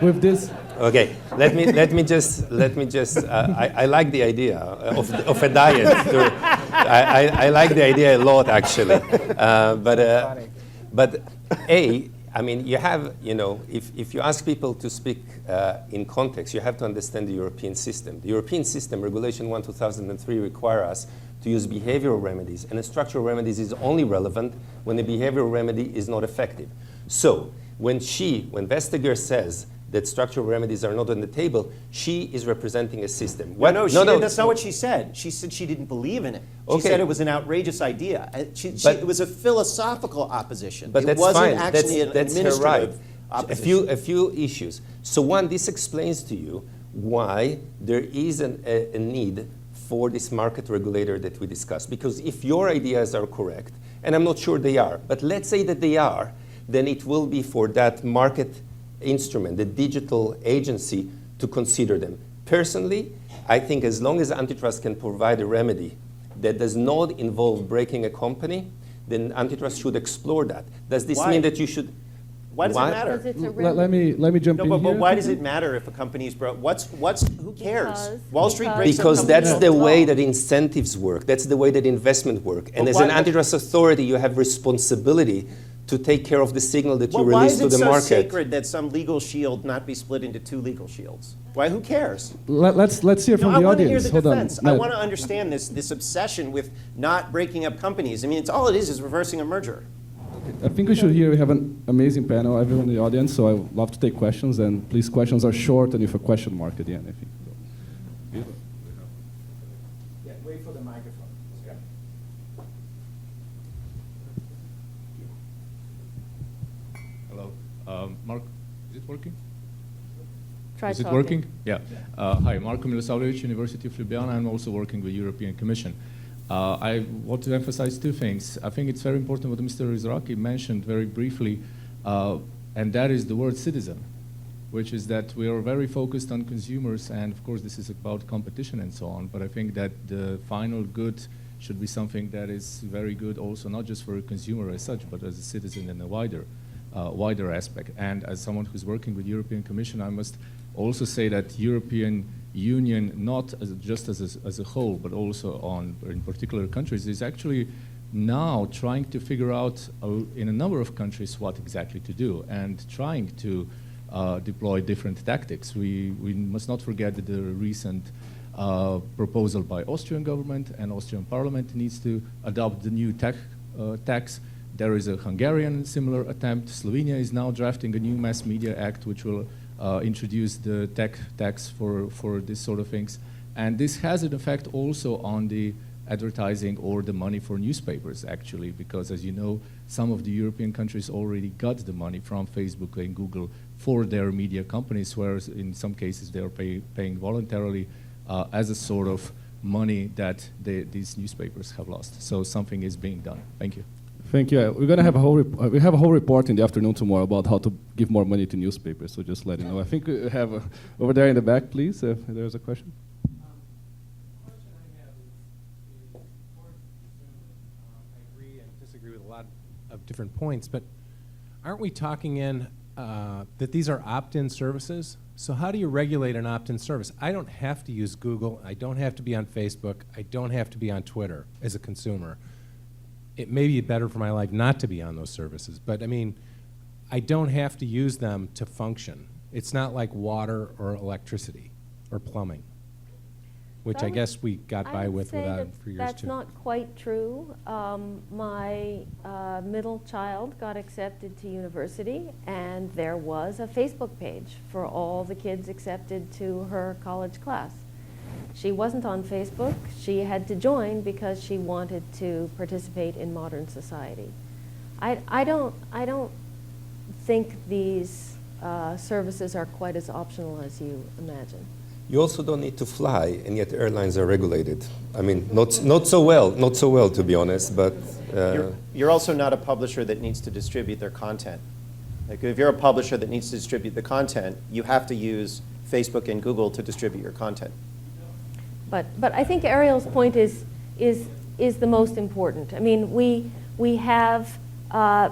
with this. Okay, let me just. I like the idea of a diet. I like the idea a lot, actually. But I mean, you have, if you ask people to speak in context, you have to understand the European system. The European system, Regulation 1/2003, require us to use behavioral remedies, and a structural remedies is only relevant when the behavioral remedy is not effective. So when Vestager says that structural remedies are not on the table, she is representing a system. That's not what she said. She said she didn't believe in it. She said it was an outrageous idea. It was a philosophical opposition. But it wasn't actually an administrative opposition. A few issues. So one, this explains to you why there is a need for this market regulator that we discussed. Because if your ideas are correct, and I'm not sure they are, but let's say that they are, then it will be for that market instrument, the digital agency, to consider them. Personally, I think as long as antitrust can provide a remedy that does not involve breaking a company, then antitrust should explore that. Does this mean that you should? Why does it matter? Let me jump in here. But why does it matter if a company is broke? Who cares? Wall Street breaks up because that's the way that incentives work. That's the way that investment work. And as an antitrust authority, you have responsibility to take care of the signal that you release to the market. Why is it so sacred that some legal shield not be split into two legal shields? Why? Who cares? Let's hear from No, I the want to hear audience. the Hold on. defense. I want to understand this obsession with not breaking up companies. I mean, it's all it is reversing a merger. I think we should hear. We have an amazing panel, everyone in the audience, so I would love to take questions. And please, questions are short and with a question mark at the end, I think. Yeah, wait for the microphone. Okay. Hello. Mark, is it working? Try Is it talking. working? Yeah. Hi, Marko Milosavljević, University of Ljubljana. I'm also working with European Commission. I want to emphasize two things. I think it's very important what Mr. Izraki mentioned very briefly, and that is the word citizen, which is that we are very focused on consumers, and of course this is about competition and so on, but I think that the final good should be something that is very good also not just for a consumer as such, but as a citizen in a wider aspect. And as someone who's working with European Commission, I must also say that European Union, not just as a whole, but also in particular countries, is actually now trying to figure out in a number of countries what exactly to do and trying to deploy different tactics. We must not forget that the recent proposal by Austrian government and Austrian parliament needs to adopt the new tax. There is a Hungarian similar attempt. Slovenia is now drafting a new mass media act which will introduce the tax for this sort of things. And this has an effect also on the advertising or the money for newspapers, actually, because as you know, some of the European countries already got the money from Facebook and Google for their media companies, whereas in some cases they are paying voluntarily as a sort of money that these newspapers have lost. So something is being done. Thank you. Thank you. We're gonna have we have a whole report in the afternoon tomorrow about how to give more money to newspapers. So just let you know. I think we have over there in the back, please. If there's a question. I agree and disagree with a lot of different points, but aren't we talking in that these are opt-in services? So how do you regulate an opt-in service? I don't have to use Google. I don't have to be on Facebook. I don't have to be on Twitter as a consumer. It may be better for my life not to be on those services, but I mean, I don't have to use them to function. It's not like water or electricity or plumbing, which So I guess we got by with without for years that's too. not quite true. My middle child got accepted to university, and there was a Facebook page for all the kids accepted to her college class. She wasn't on Facebook. She had to join because she wanted to participate in modern society. I don't think these services are quite as optional as you imagine. You also don't need to fly, and yet airlines are regulated. I mean, not so well, to be honest, but... You're also not a publisher that needs to distribute their content. Like if you're a publisher that needs to distribute the content, you have to use Facebook and Google to distribute your content. But I think Ariel's point is the most important. I mean, we have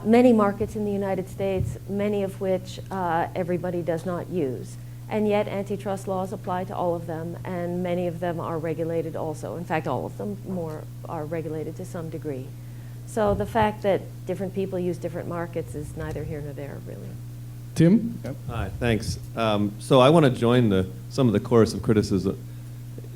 many markets in the United States, many of which everybody does not use. And yet antitrust laws apply to all of them, and many of them are regulated also. In fact, all of them are regulated to some degree. So the fact that different people use different markets is neither here nor there, really. Tim? Yep. Hi, thanks. So I want to join some of the chorus of criticism,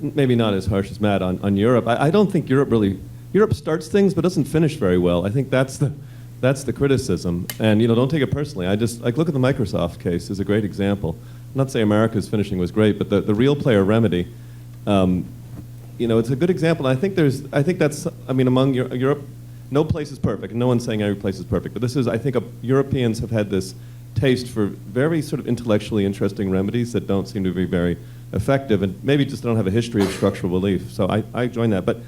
maybe not as harsh as Matt, on Europe. I don't think Europe starts things but doesn't finish very well. I think that's the criticism. And don't take it personally. I just look at the Microsoft case as a great example. I'm not saying America's finishing was great, but the real player remedy, it's a good example. And I think that's among Europe, no place is perfect. And no one's saying every place is perfect. But this is, I think, Europeans have had this taste for very sort of intellectually interesting remedies that don't seem to be very effective, and maybe just don't have a history of structural relief. So I join that. But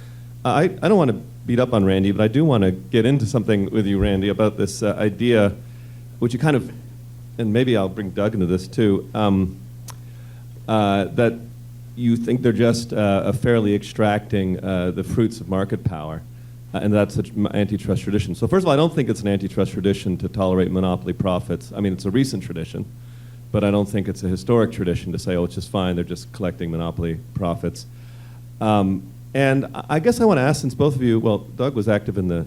I don't want to beat up on Randy, but I do want to get into something with you, Randy, about this idea, which you kind of, and maybe I'll bring Doug into this too, that you think they're just fairly extracting the fruits of market power, and that's such antitrust tradition. So first of all, I don't think it's an antitrust tradition to tolerate monopoly profits. I mean, it's a recent tradition, but I don't think it's a historic tradition to say, oh, it's just fine, they're just collecting monopoly profits. And I guess I want to ask, since both of you, well, Doug was active in the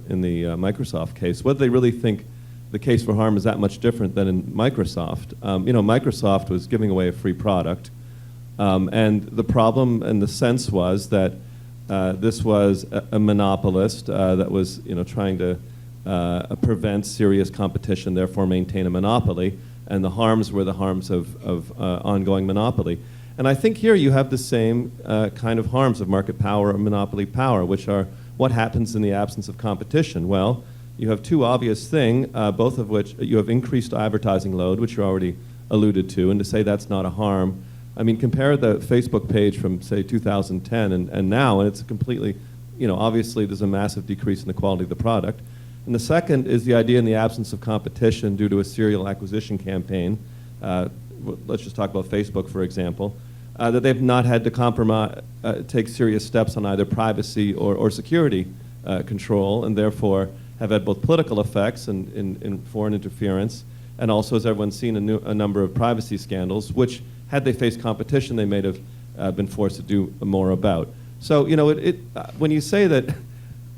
Microsoft case, whether they really think the case for harm is that much different than in Microsoft. Microsoft was giving away a free product. And the problem and the sense was that this was a monopolist that was trying to prevent serious competition, therefore maintain a monopoly, and the harms were the harms of ongoing monopoly. And I think here you have the same kind of harms of market power or monopoly power, which are what happens in the absence of competition. Well, you have two obvious things, both of which you have increased advertising load, which you already alluded to, and to say that's not a harm. I mean, compare the Facebook page from, say, 2010 and now, and it's a completely, obviously there's a massive decrease in the quality of the product. And the second is the idea in the absence of competition due to a serial acquisition campaign. Let's just talk about Facebook, for example, that they've not had to take serious steps on either privacy or security control, and therefore have had both political effects in foreign interference, and also, as everyone's seen, a number of privacy scandals, which, had they faced competition, they may have been forced to do more about. So, when you say that,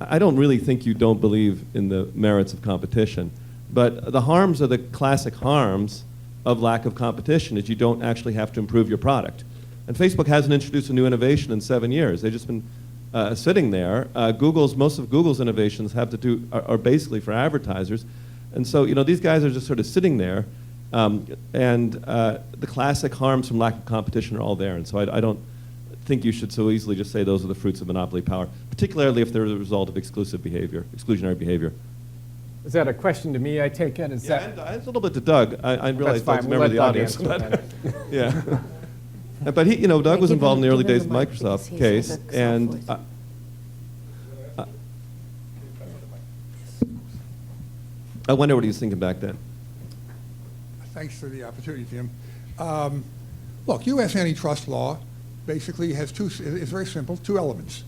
I don't really think you don't believe in the merits of competition, but the harms are the classic harms of lack of competition, is you don't actually have to improve your product. And Facebook hasn't introduced a new innovation in 7 years. They've just been sitting there. Most of Google's innovations are basically for advertisers. And so, these guys are just sort of sitting there, and the classic harms from lack of competition are all there. And so I don't think you should so easily just say those are the fruits of monopoly power, particularly if they're the result of exclusionary behavior. Is that a question to me, I take it? It's a little bit to Doug. I realize Doug's a member of the audience. Yeah. But Doug was involved in the early days of the Microsoft case, and I wonder what he was thinking back then. Thanks for the opportunity, Tim. Look, U.S. antitrust law basically has it's very simple, two elements.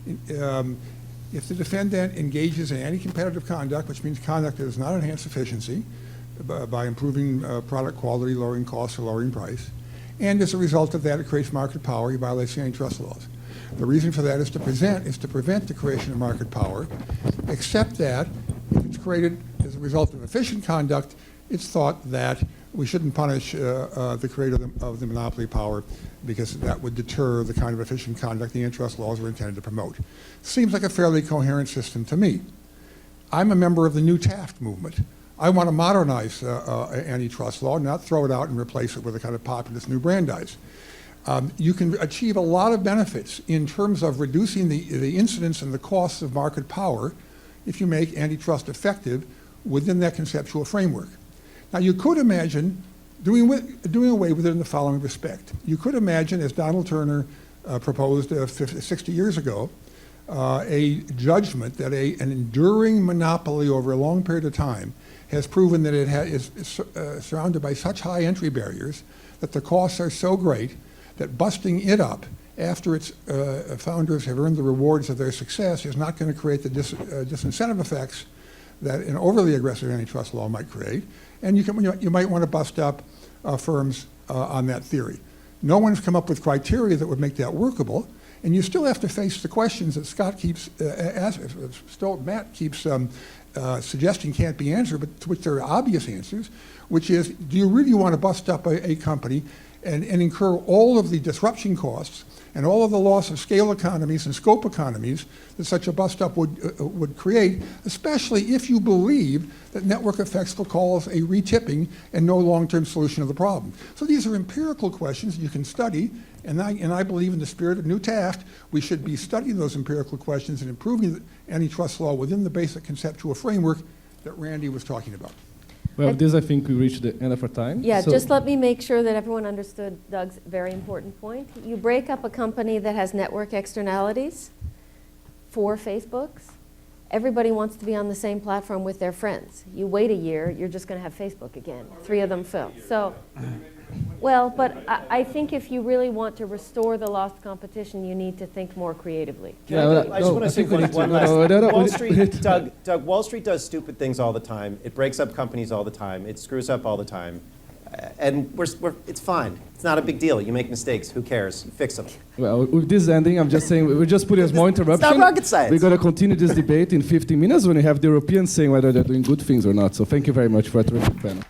If the defendant engages in anti-competitive conduct, which means conduct that does not enhance efficiency by improving product quality, lowering costs, or lowering price, and as a result of that, it creates market power, he violates the antitrust laws. The reason for that is to prevent the creation of market power, except that if it's created as a result of efficient conduct, it's thought that we shouldn't punish the creator of the monopoly power because that would deter the kind of efficient conduct the antitrust laws were intended to promote. Seems like a fairly coherent system to me. I'm a member of the New Taft movement. I want to modernize antitrust law, not throw it out and replace it with a kind of populist new Brandeis. You can achieve a lot of benefits in terms of reducing the incidence and the costs of market power if you make antitrust effective within that conceptual framework. Now, you could imagine doing away with it in the following respect. You could imagine, as Donald Turner proposed 60 years ago, a judgment that an enduring monopoly over a long period of time has proven that it is surrounded by such high entry barriers that the costs are so great that busting it up after its founders have earned the rewards of their success is not going to create the disincentive effects that an overly aggressive antitrust law might create. And you might want to bust up firms on that theory. No one's come up with criteria that would make that workable, and you still have to face the questions that Scott keeps Matt keeps suggesting can't be answered, but to which there are obvious answers, which is, do you really want to bust up a company and incur all of the disruption costs and all of the loss of scale economies and scope economies that such a bust-up would create, especially if you believe that network effects will cause a retipping and no long-term solution of the problem. So these are empirical questions you can study, and I believe in the spirit of New Taft, we should be studying those empirical questions and improving the antitrust law within the basic conceptual framework that Randy was talking about. Well, with this, I think we reached the end of our time. Yeah, so just let me make sure that everyone understood Doug's very important point. You break up a company that has network externalities, 4 Facebooks. Everybody wants to be on the same platform with their friends. You wait a year, you're just going to have Facebook again. 3 of them fill. So, well, but I think if you really want to restore the lost competition, you need to think more creatively. I just want to say one last. Wall Street, Doug, Wall Street does stupid things all the time. It breaks up companies all the time. It screws up all the time. And it's fine. It's not a big deal. You make mistakes. Who cares? You fix them. Well, with this ending, I'm just saying, we're just putting a small interruption. It's not rocket science. We're going to continue this debate in 15 minutes when we have the Europeans saying whether they're doing good things or not. So thank you very much for a terrific panel.